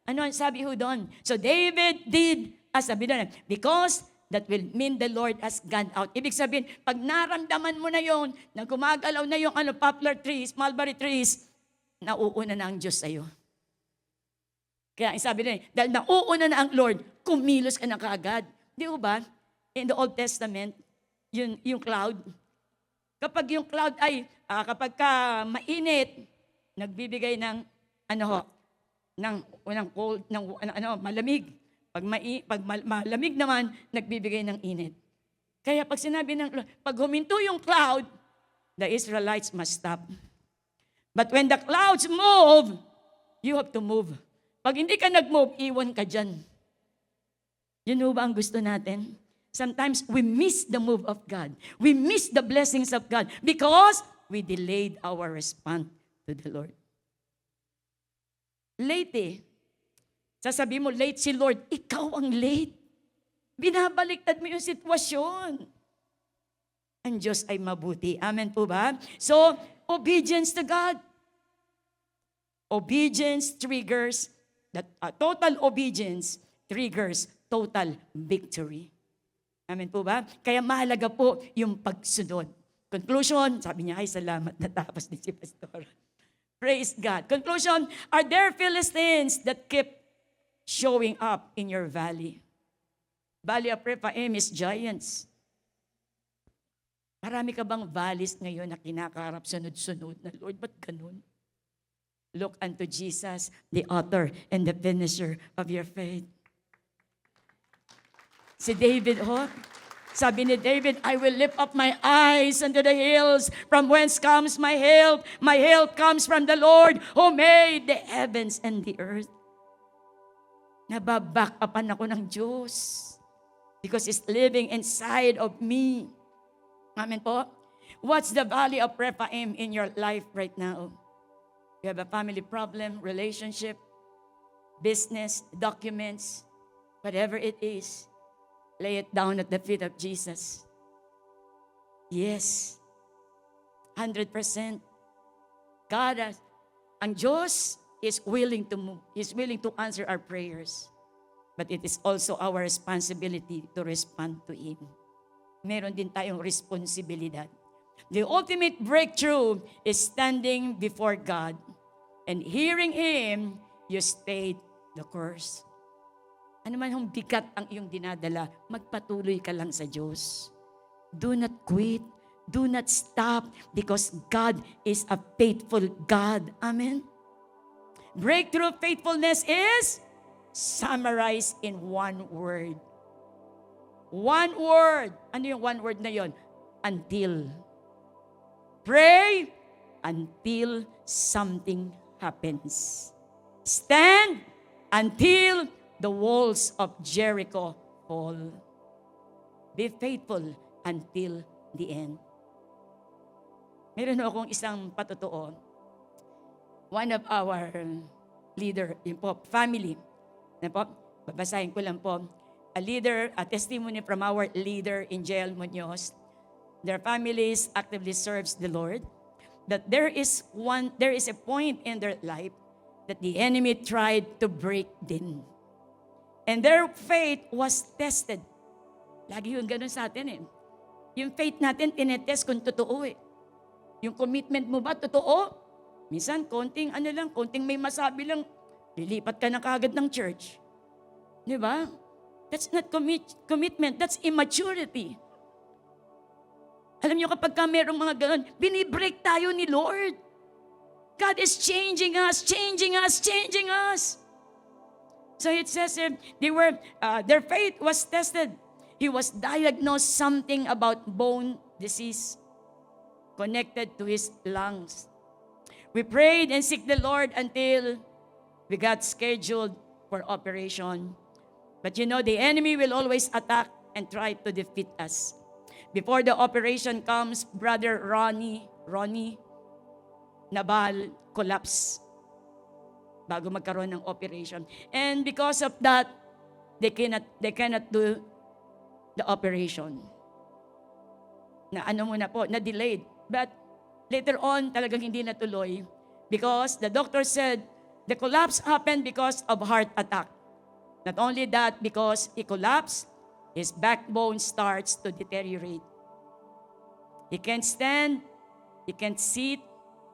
Ano ang sabi ho doon? So David did, sabi doon, because that will mean the Lord has gone out. Ibig sabihin, pag naramdaman mo na yon, na gumagalaw na yung poplar trees, mulberry trees, nauuna na ang Diyos sa'yo. Kaya sabi doon, dahil nauuna na ang Lord, kumilos ka na kaagad. Di ba? In the Old Testament, yung cloud. Kapag yung cloud ay, kapag ka mainit, nagbibigay ng, cold, malamig. Pag malamig naman, nagbibigay ng init. Kaya pag sinabi ng, pag huminto yung cloud, the Israelites must stop. But when the clouds move, you have to move. Pag hindi ka nag-move, iwan ka dyan. Yun ba ang gusto natin? Sometimes we miss the move of God. We miss the blessings of God because we delayed our response to the Lord. Late eh. Sasabihin mo, late si Lord. Ikaw ang late. Binabaliktad mo yung sitwasyon. ang Diyos ay mabuti. Amen po ba? So, obedience to God. Obedience triggers, total obedience triggers total victory. Amen po ba? Kaya mahalaga po yung pagsunod. Conclusion, sabi niya, ay salamat, natapos din si Pastor. Praise God. Conclusion, are there Philistines that keep showing up in your valley? Valley of Rephaim is giants. Marami ka bang valleys ngayon na kinakaharap sunod-sunod na, Lord, ba't ganun? Look unto Jesus, the author and the finisher of your faith. Si David, sabi ni David, I will lift up my eyes unto the hills, from whence comes my help. My help comes from the Lord who made the heavens and the earth. Nababack upan ako ng Diyos because He's living inside of me. Amen po? What's the valley of Rephaim in your life right now? You have a family problem, relationship, business, documents, whatever it is, lay it down at the feet of Jesus. Yes, 100%. Ang Diyos is willing to move. He's willing to answer our prayers. But it is also our responsibility to respond to Him. Meron din tayong responsibilidad. The ultimate breakthrough is standing before God and hearing Him, you stayed the course. Ano man yung bigat ang iyong dinadala, magpatuloy ka lang sa Diyos. Do not quit. Do not stop because God is a faithful God. Amen? Breakthrough faithfulness is summarized in one word. One word. Ano yung one word na yon? Until. Pray until something happens. Stand until the walls of Jericho fall. Be faithful until the end. Meron akong isang patotoo. One of our leader, yun po, family, na po, babasahin ko lang po, a leader, a testimony from our leader in Jael Munoz. Their families actively serves the Lord. That there is a point in their life that the enemy tried to break them. And their faith was tested. Lagi yung ganun sa atin eh. Yung faith natin, tinetest kung totoo eh. Yung commitment mo ba, totoo? Minsan, konting may masabi lang, lilipat ka na kagad ng church. Di ba? That's not commitment, that's immaturity. Alam niyo, kapag merong mga ganun, binibreak tayo ni Lord. God is changing us, changing us, changing us. So it says their faith was tested. He was diagnosed something about bone disease connected to his lungs. We prayed and seek the Lord until we got scheduled for operation. But you know, the enemy will always attack and try to defeat us. Before the operation comes, Brother Ronnie Nabal collapsed bago magkaroon ng operation. And because of that, they cannot do the operation. Na delayed. But later on, talagang hindi natuloy because the doctor said the collapse happened because of heart attack. Not only that, because he collapsed, his backbone starts to deteriorate. He can't stand, he can't sit,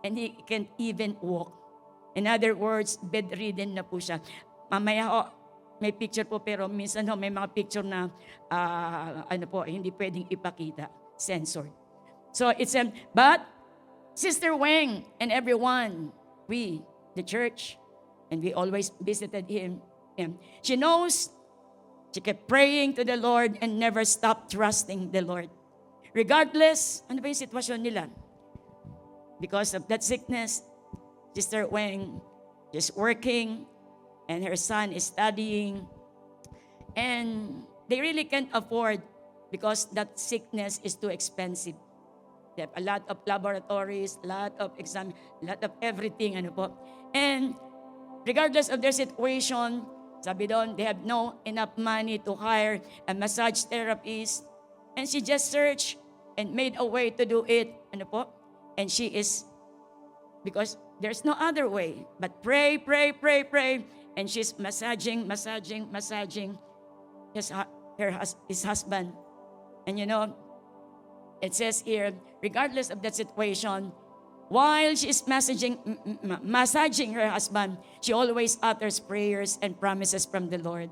and he can't even walk. In other words, bedridden na po siya. Mamaya may picture po, pero minsan may mga picture na hindi pwedeng ipakita. Censored. So but Sister Weng and everyone, we, the church, and we always visited him. She knows, she kept praying to the Lord and never stopped trusting the Lord. Regardless, ano ba yung sitwasyon nila? Because of that sickness, Sister Weng is working and her son is studying. And they really can't afford because that sickness is too expensive. They have a lot of laboratories, a lot of exam, a lot of everything. And regardless of their situation, sabi doon, they have no enough money to hire a massage therapist. And she just searched and made a way to do it. Ano po? And she is, because there's no other way but pray, pray, pray, pray. And she's massaging his husband. And you know, it says here, regardless of that situation, while she is massaging her husband, she always utters prayers and promises from the Lord.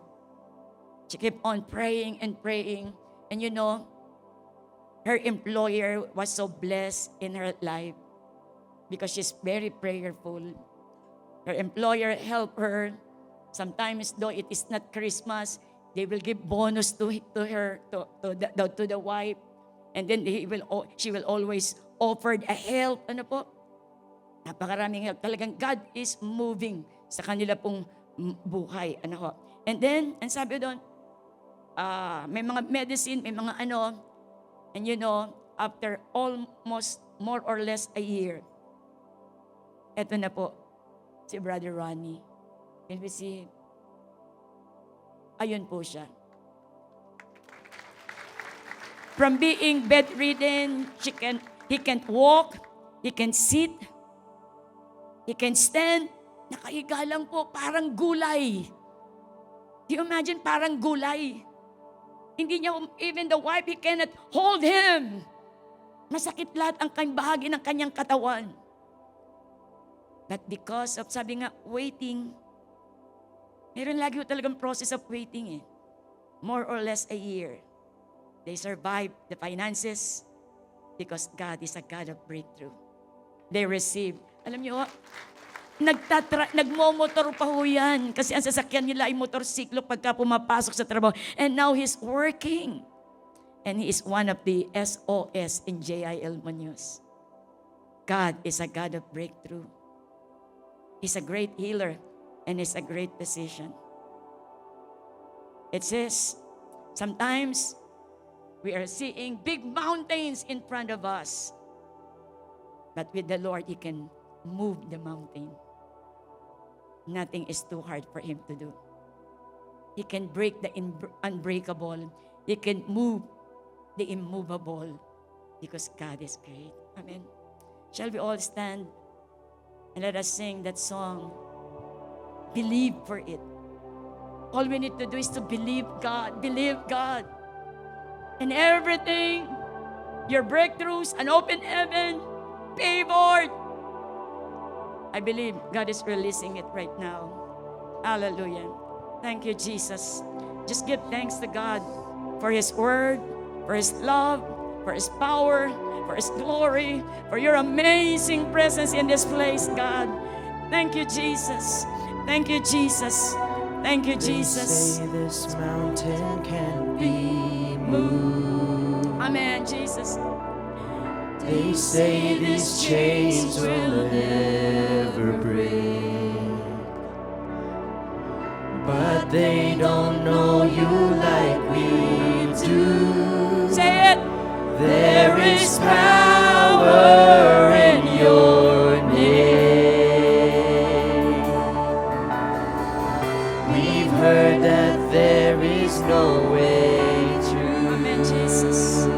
She kept on praying and praying. And you know, her employer was so blessed in her life because she's very prayerful. Her employer helped her. Sometimes, though it is not Christmas, they will give bonus to her, to the wife. And then she will always offer a help. Ano po? Napakaraming help. Talagang God is moving sa kanila pong buhay. Ano po? And then, ang sabi doon, may mga medicine, may mga ano. And you know, after almost more or less a year, eto na po, si Brother Ronnie. Can we see him? Ayun po siya. From being bedridden, he can't walk, he can sit, he can stand. Nakahiga lang po, parang gulay. Do you imagine, parang gulay? Hindi niya, even the wife, he cannot hold him. Masakit lahat ang bahagi ng kanyang katawan. But because of, sabi nga, waiting, meron lagi talagang process of waiting eh. More or less a year. They survived the finances because God is a God of breakthrough. They received. Alam niyo, nagmomotor pa ho yan kasi ang sasakyan nila ay motorsiklo pagka pumapasok sa trabaho. And now he's working. And he is one of the SOS in JIL Munoz. God is a God of breakthrough. He's a great healer and he's a great physician. It says, sometimes we are seeing big mountains in front of us. But with the Lord, He can move the mountain. Nothing is too hard for Him to do. He can break the unbreakable. He can move the immovable because God is great. Amen. Shall we all stand and let us sing that song? Believe for it. All we need to do is to believe God. Believe God. And everything, your breakthroughs, an open heaven, favored. I believe God is releasing it right now. Hallelujah. Thank you, Jesus. Just give thanks to God for His word, for His love, for His power, for His glory, for your amazing presence in this place, God. Thank you, Jesus. Thank you, Jesus. Thank you, Jesus. They say this mountain can be moved. Amen, Jesus. They say these chains will never break. But they don't know you like we do. Say it. There is power in your name. We've heard that there is no way through. Amen, Jesus.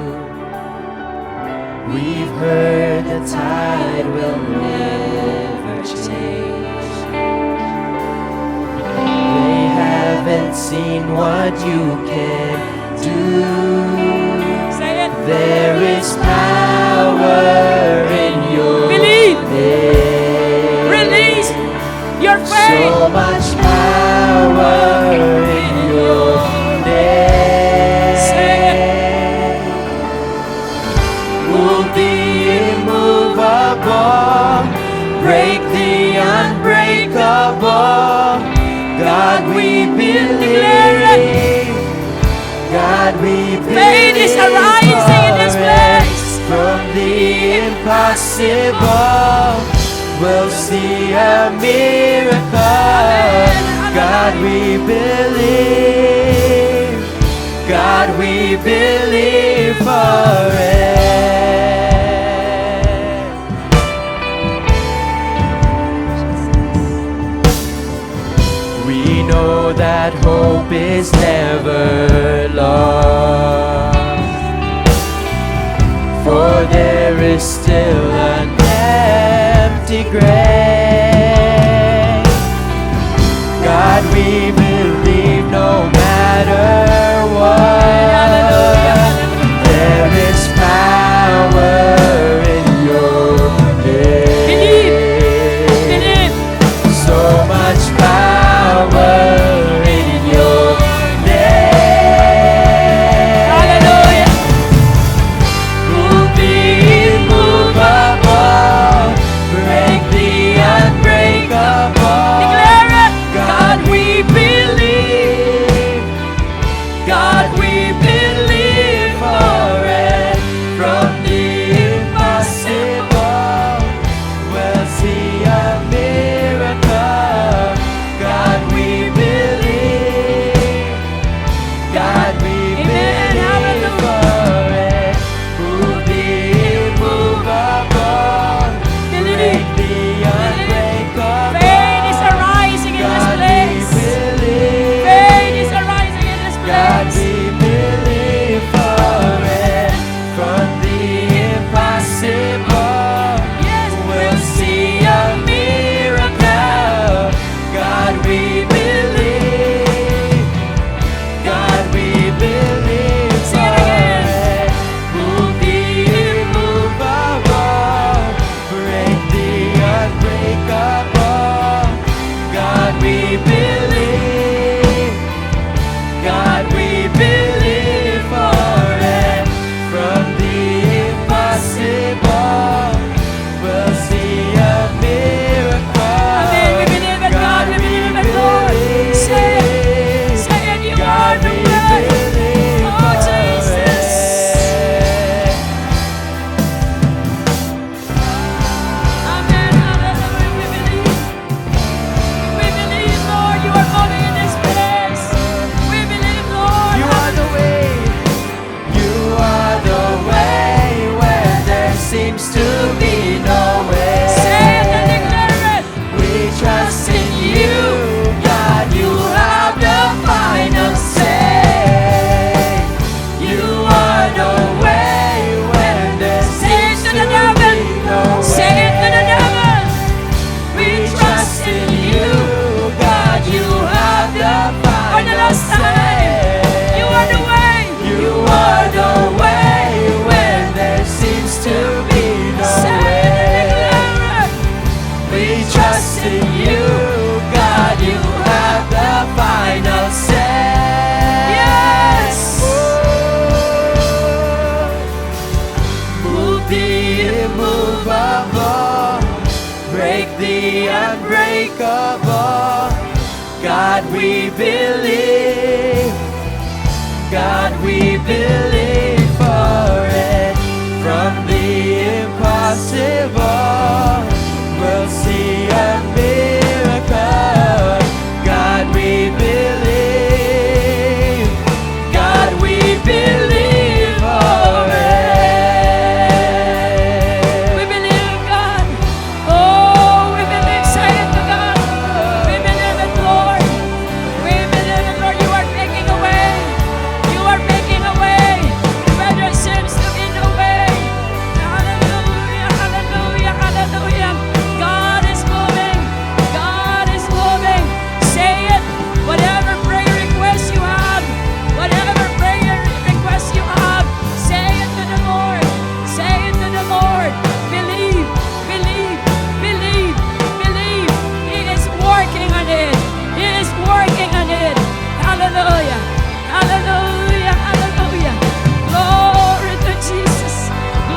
We've heard the tide will never change. They haven't seen what you can do. Say it. There is power in your Believe. name. Release your faith. So much power in your name. Say it. Move the immovable, break the unbreakable. God, we believe. God, we believe. Faith is arising in this place. From the impossible, we'll see a miracle. Amen. God, we believe. God, we believe for it. We know that hope is never lost. for there is still an empty grave. God, we believe no matter what, there is power in your name. Believe. So much power in your name. Hallelujah. Move the immovable, break the unbreakable. Declare it. God, we believe. God, we believe for it. From the impossible, we'll see a miracle. God, we believe. God, we Amen. believe for it. Move the immovable, break the unbreakable. Faith is arising in this God, we place. believe. Faith is arising in this God, place. we believe for it. From the impossible, Yes, we'll see a miracle. God, we believe. God, we believe Sing it for again. it. Move the immovable, break the unbreakable. God, we believe. God, we believe for it. From the impossible, we'll see a miracle. Amen. We believe in God. We believe in Lord. Say it. Say it. You are God, the we way. believe Oh, for Jesus. it. Amen. Hallelujah. We believe. We believe, Lord, you are moving in this place. We believe, Lord. You are the way. You are the way where there seems to be no way. Say it and declare it. We trust in you, God. You have the final say. You are the way when there Say it seems to to the devil. be no way. Say it to the devil. We trust in you, God. You have the For the final last time. say. You are the way. You are the way when there seems to be no Say it way. and declare it. We trust in you, God. You have the final say. Yes. Move the immovable, break the unbreakable. God, we believe. God, we believe for it. From the impossible, we'll see a miracle. God, we believe. God, we believe for it. We believe, God. Oh, we believe. Say it to God. We believe it, Lord. We believe it, Lord. You are making a way. You are making a way where there seems to be no way. Hallelujah, hallelujah, hallelujah. God is moving. God is moving. Say it. Whatever prayer request you have, whatever prayer request you have, say it to the Lord. Say it to the Lord. Believe, believe, believe, believe. He is working on it. He is working on it. Hallelujah. Hallelujah. Hallelujah. Glory to Jesus.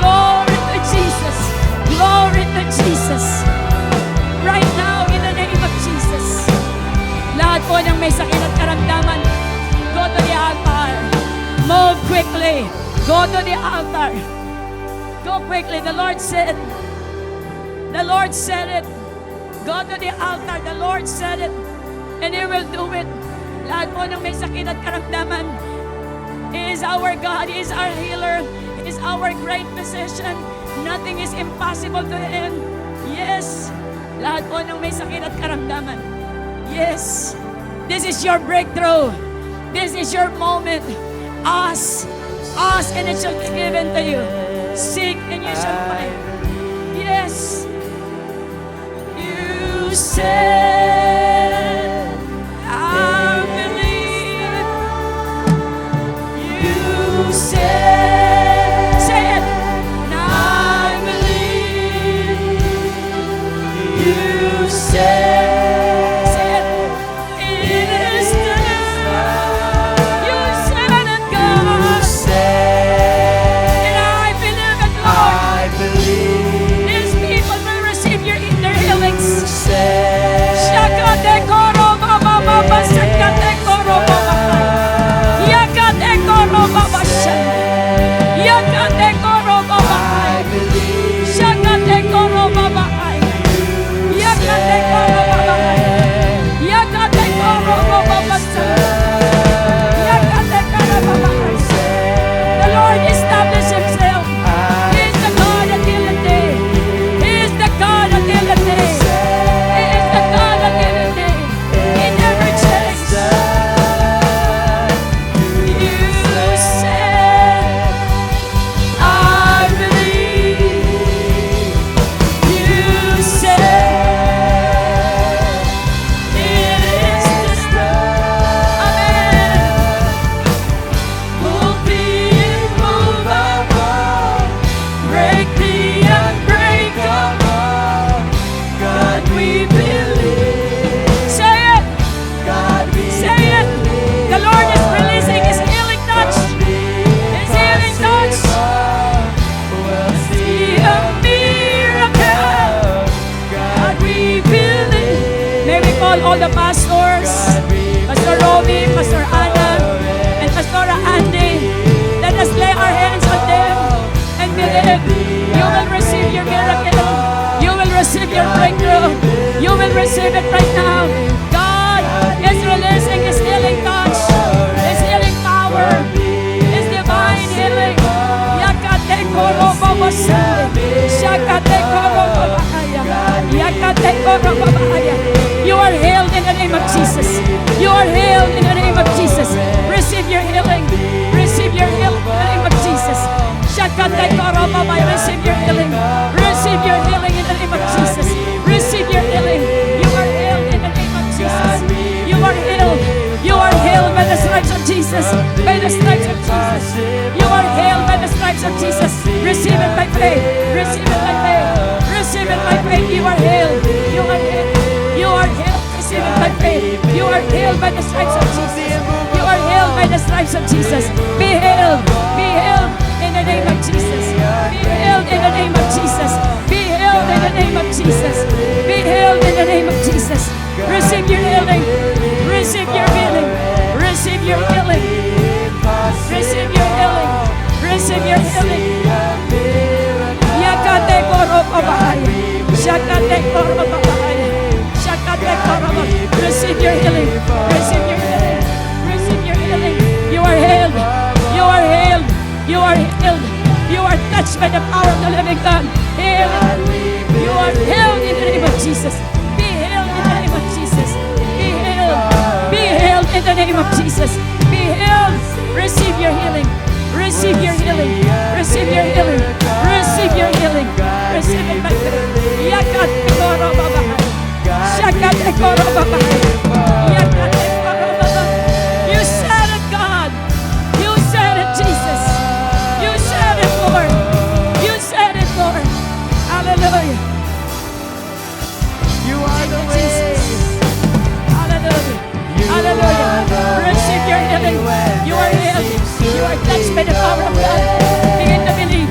Glory to Jesus. Glory to Jesus. Right now, in the name of Jesus. Lahat po ng may sakit at karamdaman, go to the altar. Move quickly. Go to the altar. Go quickly. The Lord said it. Go to the altar. The Lord said it. And He will do it. Lahat po ng may sakit at karamdaman, He is our God. He is our healer. He is our great physician. Nothing is impossible to Him. Yes. Lahat po ng may sakit at karamdaman. Yes. This is your breakthrough. This is your moment. Ask. Ask and it shall be given to you. Seek and you shall find. Yes. You said, I believe. You said, say it. And I believe. You said, say it. It is done. You said it, God. And I believe it, Lord. I believe. These people will receive their healings. Said, Shakate koro baba baba, shakate koro baba, yakate koro baba shan, yakate koro baba, I believe. shakate koro baba, yakate koro baba, yakate koro baba shan, yakate koro baba. The Lord established Himself. He is the God until the day. He is the God until the day. He is the God until the day. He never changes. You said, I believe. You said, it is done. Amen. Move the immovable, break the unbreakable. God, we believe. Say it. God, we Say it. The Lord is releasing His healing touch. His healing touch. will See a miracle. God, we believe. May we call all the pastors, Pastor Romy, Pastor Anna, and Pastor Andy. Let us lay our hands on them and believe you will receive your miracle. You will receive your breakthrough. You will receive it right now. God is releasing His healing touch, His healing power, His divine healing. Yakate koro baba sande, shakate koro baba haya, yakate koro baba haya. You are healed in the name of Jesus. You are healed in the name of Jesus. Receive your healing. Receive your healing in the name of Jesus. Shakate koro baba, receive your healing. Receive your healing in the name of Jesus. Receive your healing. You are healed in the name of Jesus. You are healed. You are healed by the stripes of Jesus. By the stripes of Jesus. You are healed by the stripes of Jesus. Receive it by faith. Receive it by faith. Receive it by faith. You are healed. You are healed. You are healed. Receive it by faith. You are healed by the stripes of Jesus. You are healed by the stripes of Jesus. Be healed. Be healed in the name of Jesus. Be healed in the name of Jesus. Be healed in the name of Jesus. Be healed in the name of Jesus. Receive your healing. Receive your healing. Receive your healing. Receive your healing. Receive your healing. Yakate koro babahaya. Shakate koro babahaya. Shakate koro babahaya. Receive your healing. Receive your healing. Receive your healing. You are healed. You are healed. You are healed. You are touched by the power of the living God. Healed. You are healed in the name of Jesus. Be healed in the name of Jesus. Be healed. Be healed in the name of Jesus. Be healed. Receive your healing. Receive your healing. Receive your healing. Receive your healing. Receive it by faith. Yakat koro babahaya. Shakat koro babahaya. Yakat koro babahaya. You said it, God. You said it, Jesus. You said it, Lord. You said it, Lord. Hallelujah. You are the way. Jesus. Hallelujah. Hallelujah. Receive your healing. You are healed. You are touched by the power of God. Begin to believe.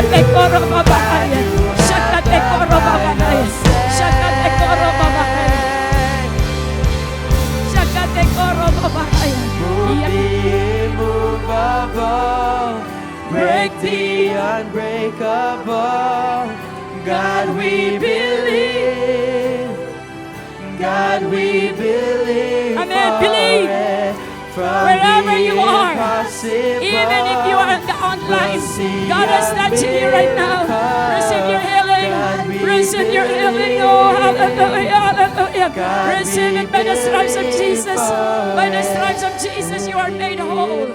Shakate koro babakaya. Shakate koro babakaya. Shakate koro babakaya. Shakate koro babakaya. Immovable, break the unbreakable. God, we believe. God, we believe. Amen. Believe. Wherever you are, even if you are on the online, God is touching you right now. Receive your healing. Receive your healing. Oh, hallelujah, hallelujah. Receive it by the stripes of Jesus. By the stripes of Jesus, you are made whole.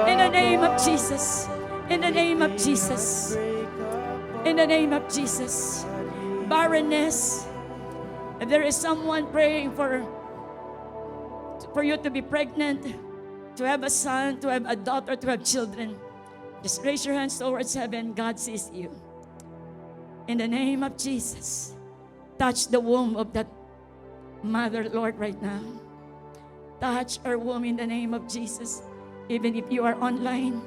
In the name of Jesus. In the name of Jesus. In the name of Jesus. Barrenness. If there is someone praying for you to be pregnant, to have a son, to have a daughter, to have children, just raise your hands towards heaven. God sees you. In the name of Jesus, touch the womb of that mother, Lord, right now. Touch her womb in the name of Jesus. Even if you are online,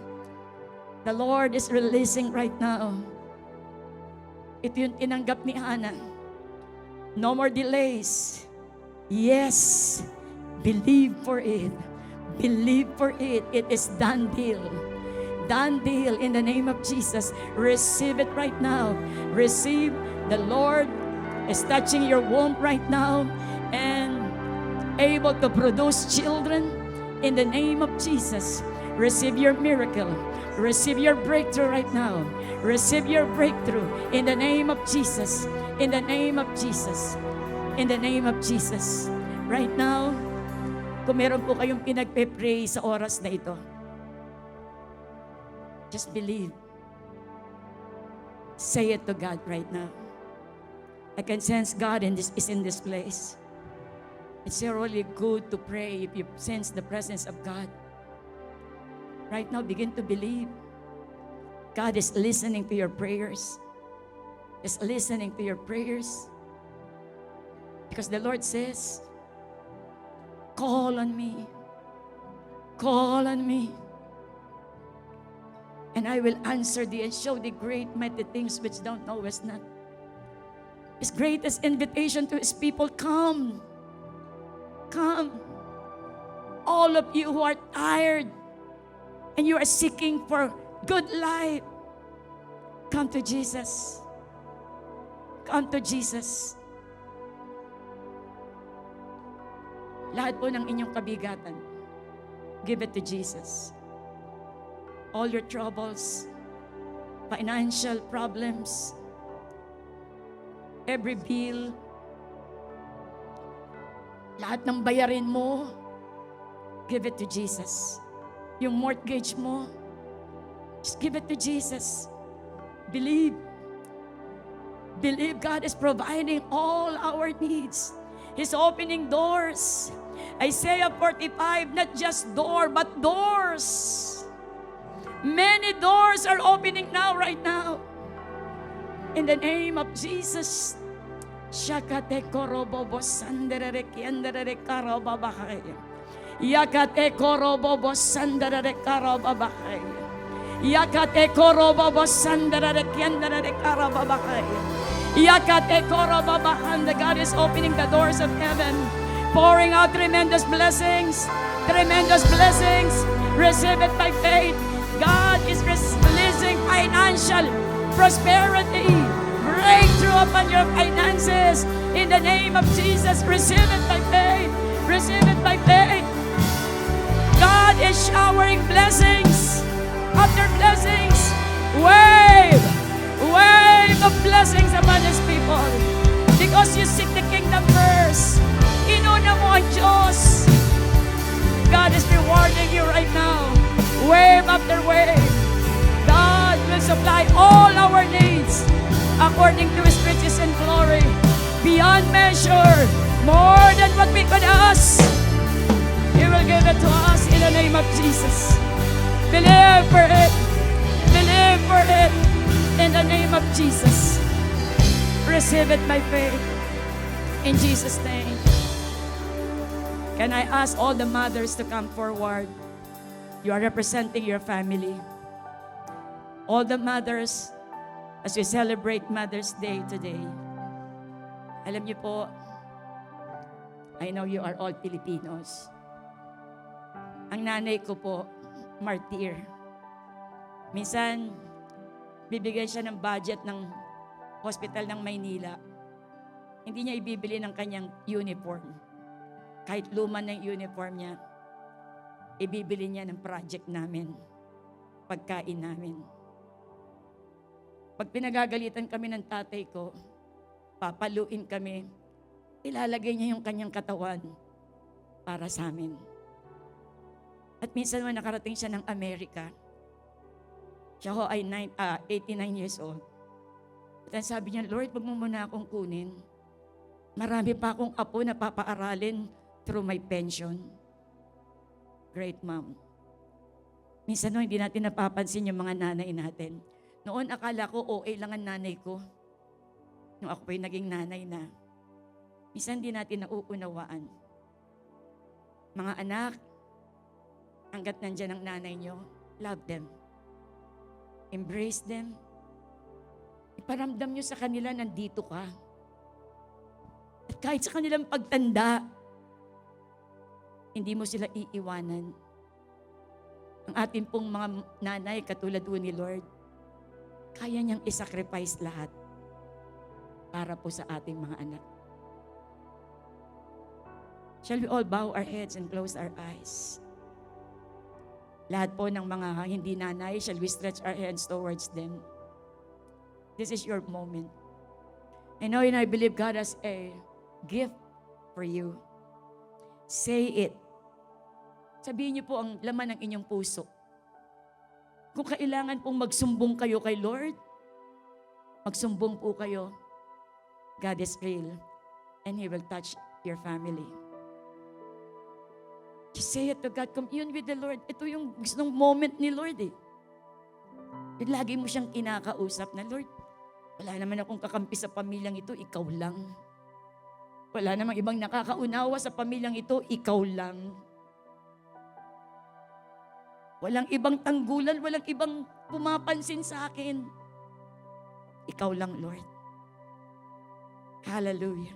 the Lord is releasing right now. Ito yung tinanggap ni Hannah. No more delays. Yes. Believe for it. Believe for it. It is done deal. Done deal in the name of Jesus. Receive it right now. Receive. The Lord is touching your womb right now and able to produce children in the name of Jesus. Receive your miracle. Receive your breakthrough right now. Receive your breakthrough in the name of Jesus. In the name of Jesus. In the name of Jesus. Right now, kung meron po kayong pinagpe-pray sa oras na ito, just believe. Say it to God right now. I can sense God is in this place. It's really good to pray if you sense the presence of God. Right now, begin to believe. God is listening to your prayers. Is listening to your prayers. Because the Lord says, call on me. Call on me. And I will answer thee and show thee great mighty things which thou knowest not. His greatest invitation to His people, come. Come. All of you who are tired and you are seeking for good life, come to Jesus. Come to Jesus. Lahat po ng inyong kabigatan, give it to Jesus. All your troubles, financial problems, every bill, lahat ng bayarin mo, give it to Jesus. Yung mortgage mo, just give it to Jesus. Believe. Believe God is providing all our needs. He's opening doors. Isaiah 45, not just door, but doors. Many doors are opening now, right now. In the name of Jesus. Shakate korobobo sanderere kianderere karobabahay. Yakate korobobo sanderere karobabahay. Yakate korobobo sanderere kianderere karobabahay. Yakate korobabahan. The God is opening the doors of heaven, pouring out tremendous blessings. Tremendous blessings. Receive it by faith. God is releasing financial prosperity. Breakthrough upon your finances. In the name of Jesus, receive it by faith. Receive it by faith. God is showering blessings after blessings. Wave of blessings upon His people. Because you seek the kingdom first. Inuna mo ang Diyos. God is rewarding you right now. Wave after wave. God will supply all our needs according to His riches and glory, beyond measure, more than what we could ask. He will give it to us in the name of Jesus. Believe for it. Believe for it in the name of Jesus. Receive it by faith in Jesus' name. Can I ask all the mothers to come forward? You are representing your family. All the mothers, as we celebrate Mother's Day today. Alam niyo po, I know you are all Filipinos. Ang nanay ko po, martir. Minsan, bibigyan siya ng budget ng hospital ng Maynila. Hindi niya ibibili ng kanyang uniform. Kahit luma ng uniform niya, ibibili niya ng project namin, pagkain namin. Pag pinagagalitan kami ng tatay ko, papaluin kami, ilalagay niya yung kanyang katawan para sa amin. At minsan when nakarating siya ng Amerika, siya ho ay 89 years old. At sabi niya, Lord, wag mo muna akong kunin. Marami pa akong apo na papaaralin through my pension. Great mom. Minsan no, hindi natin napapansin yung mga nanay natin. Noon akala ko OA lang ang nanay ko. Nung ako po'y naging nanay na. Minsan hindi natin nauunawaan. Mga anak, hanggat nandyan ang nanay nyo, love them. Embrace them. Iparamdam nyo sa kanila, nandito ka. At kahit sa kanilang pagtanda, hindi mo sila iiwanan. Ang ating pong mga nanay, katulad po ni Lord, kaya niyang isacrifice lahat para po sa ating mga anak. Shall we all bow our heads and close our eyes? Lahat po ng mga hindi nanay, shall we stretch our hands towards them? This is your moment. I know and I believe God has a gift for you. Say it. Sabihin niyo po ang laman ng inyong puso. Kung kailangan pong magsumbong kayo kay Lord, magsumbong po kayo. God is real and He will touch your family. Just say it to God. Commune with the Lord. Ito yung gustong moment ni Lord eh. Lagi mo siyang kinakausap na, Lord, wala naman akong kakampi sa pamilyang ito, ikaw lang. Wala namang ibang nakakaunawa sa pamilyang ito, ikaw lang. Walang ibang tanggulan, walang ibang pumapansin sa akin. Ikaw lang, Lord. Hallelujah.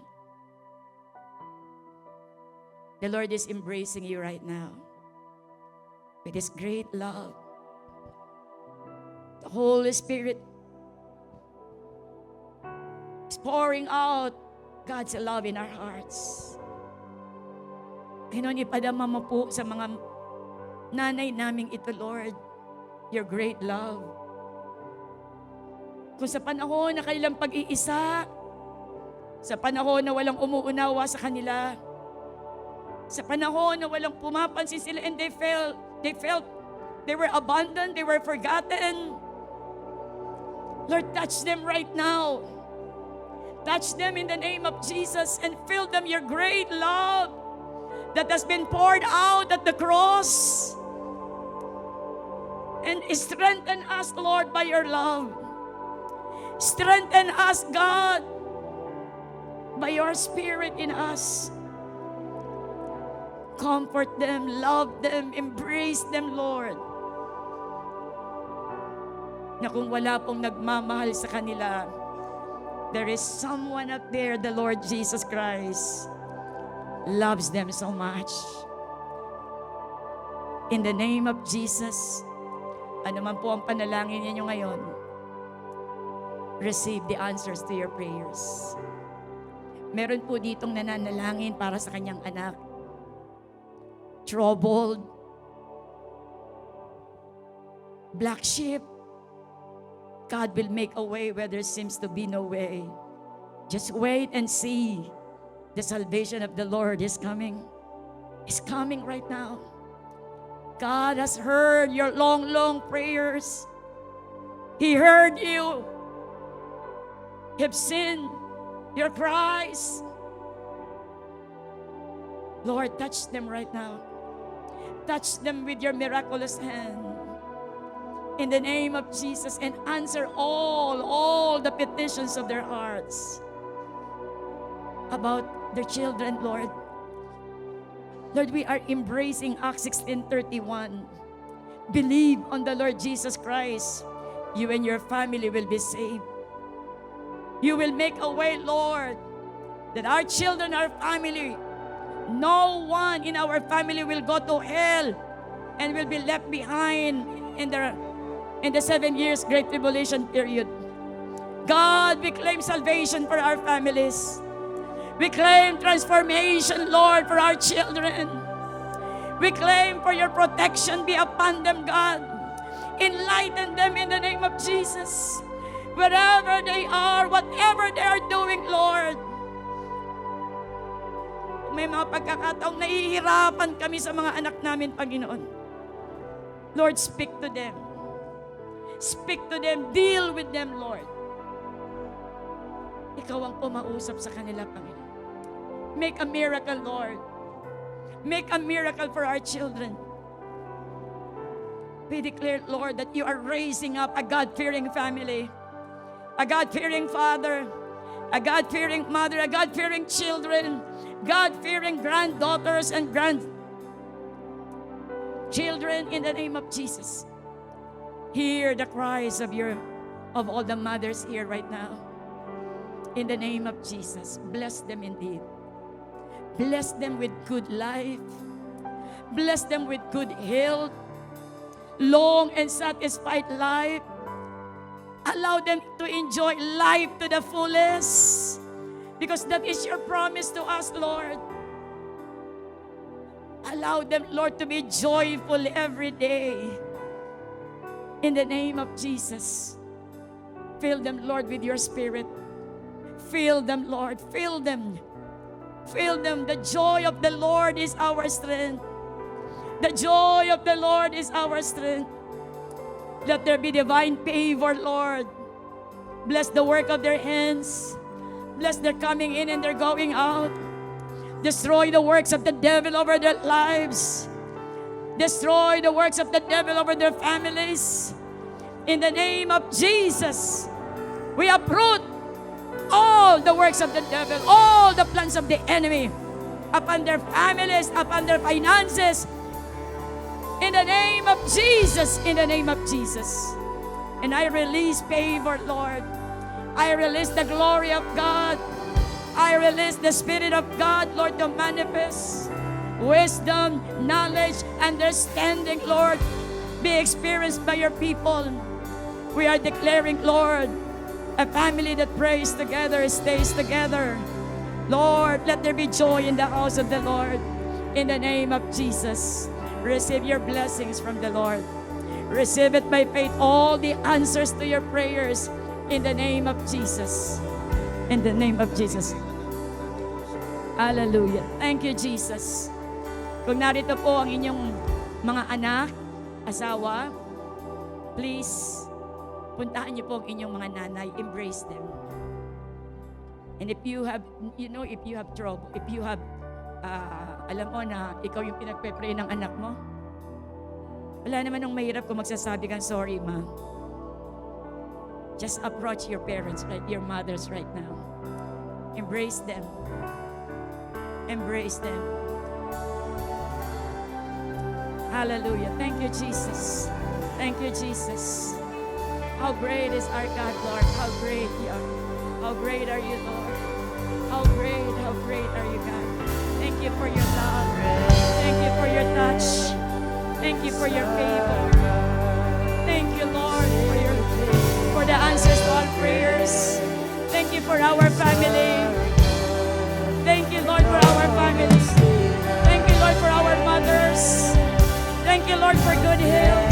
The Lord is embracing you right now with His great love. The Holy Spirit is pouring out God's love in our hearts. Panginoon, ipadama mo po sa mga nanay naming ito, Lord, your great love. Kung sa panahon na kanilang pag-iisa, sa panahon na walang umuunawa sa kanila, sa panahon na walang pumapansin sila and they felt they were abandoned, they were forgotten. Lord, touch them right now. Touch them in the name of Jesus and fill them your great love that has been poured out at the cross. And strengthen us, Lord, by your love. Strengthen us, God, by your Spirit in us. Comfort them, love them, embrace them, Lord. Na kung wala pong nagmamahal sa kanila, there is someone up there, the Lord Jesus Christ, loves them so much. In the name of Jesus, ano man po ang panalangin ninyo ngayon, receive the answers to your prayers. Meron po ditong nananalangin para sa kanyang anak. Troubled, black sheep, God will make a way where there seems to be no way. Just wait and see. The salvation of the Lord is coming. It's coming right now. God has heard your long, long prayers. He heard you. Have seen your cries. Lord, touch them right now. Touch them with your miraculous hand. In the name of Jesus, and answer all the petitions of their hearts about their children, Lord. Lord, we are embracing Acts 16:31. Believe on the Lord Jesus Christ, you and your family will be saved. You will make a way, Lord, that our children, our family, no one in our family will go to hell and will be left behind in the 7 years Great Tribulation period. God, we claim salvation for our families. We claim transformation, Lord, for our children. We claim for your protection be upon them, God. Enlighten them in the name of Jesus. Wherever they are, whatever they are doing, Lord. May mga pagkakataong nahihirapan kami sa mga anak namin, Panginoon. Lord, speak to them. Speak to them. Deal with them, Lord. Ikaw ang pumausap sa kanila, Panginoon. Make a miracle, Lord. Make a miracle for our children. We declare, Lord, that you are raising up a God-fearing family, a God-fearing father, a God-fearing mother, a God-fearing children, God-fearing granddaughters and grandchildren in the name of Jesus. Hear the cries of all the mothers here right now. In the name of Jesus, bless them indeed. Bless them with good life. Bless them with good health. Long and satisfied life. Allow them to enjoy life to the fullest. Because that is your promise to us, Lord. Allow them, Lord, to be joyful every day. In the name of Jesus. Fill them, Lord, with your Spirit. Fill them, Lord. Fill them. Fill them. The joy of the Lord is our strength. The joy of the Lord is our strength. Let there be divine favor, Lord. Bless the work of their hands. Bless their coming in and their going out. Destroy the works of the devil over their lives. Destroy the works of the devil over their families. In the name of Jesus, we uproot all the works of the devil, all the plans of the enemy upon their families, upon their finances. In the name of Jesus, in the name of Jesus. And I release favor, Lord. I release the glory of God. I release the Spirit of God, Lord, to manifest wisdom, knowledge, understanding, Lord, be experienced by your people. We are declaring, Lord, a family that prays together stays together. Lord, let there be joy in the house of the Lord. In the name of Jesus, receive your blessings from the Lord. Receive it by faith, all the answers to your prayers in the name of Jesus. In the name of Jesus. Hallelujah. Thank you, Jesus. Kung narito po ang inyong mga anak, asawa, please, puntahan niyo po ang inyong mga nanay. Embrace them. And if you have, if you have trouble, if you have, alam mo na ikaw yung pinagpe-pray ng anak mo, wala naman ng mahirap kung magsasabi kang, sorry, ma. Just approach your parents, right? Your mothers right now. Embrace them. Embrace them. Hallelujah. Thank you, Jesus. Thank you, Jesus. How great is our God, Lord. How great you are. How great are you, Lord. How great are you, God. Thank you for your love. Thank you for your touch. Thank you for your favor. Thank you, Lord, for the answers to all prayers. Thank you for our family. Thank you, Lord, for our families. Thank you, Lord, for our mothers. Thank you, Lord, for good health.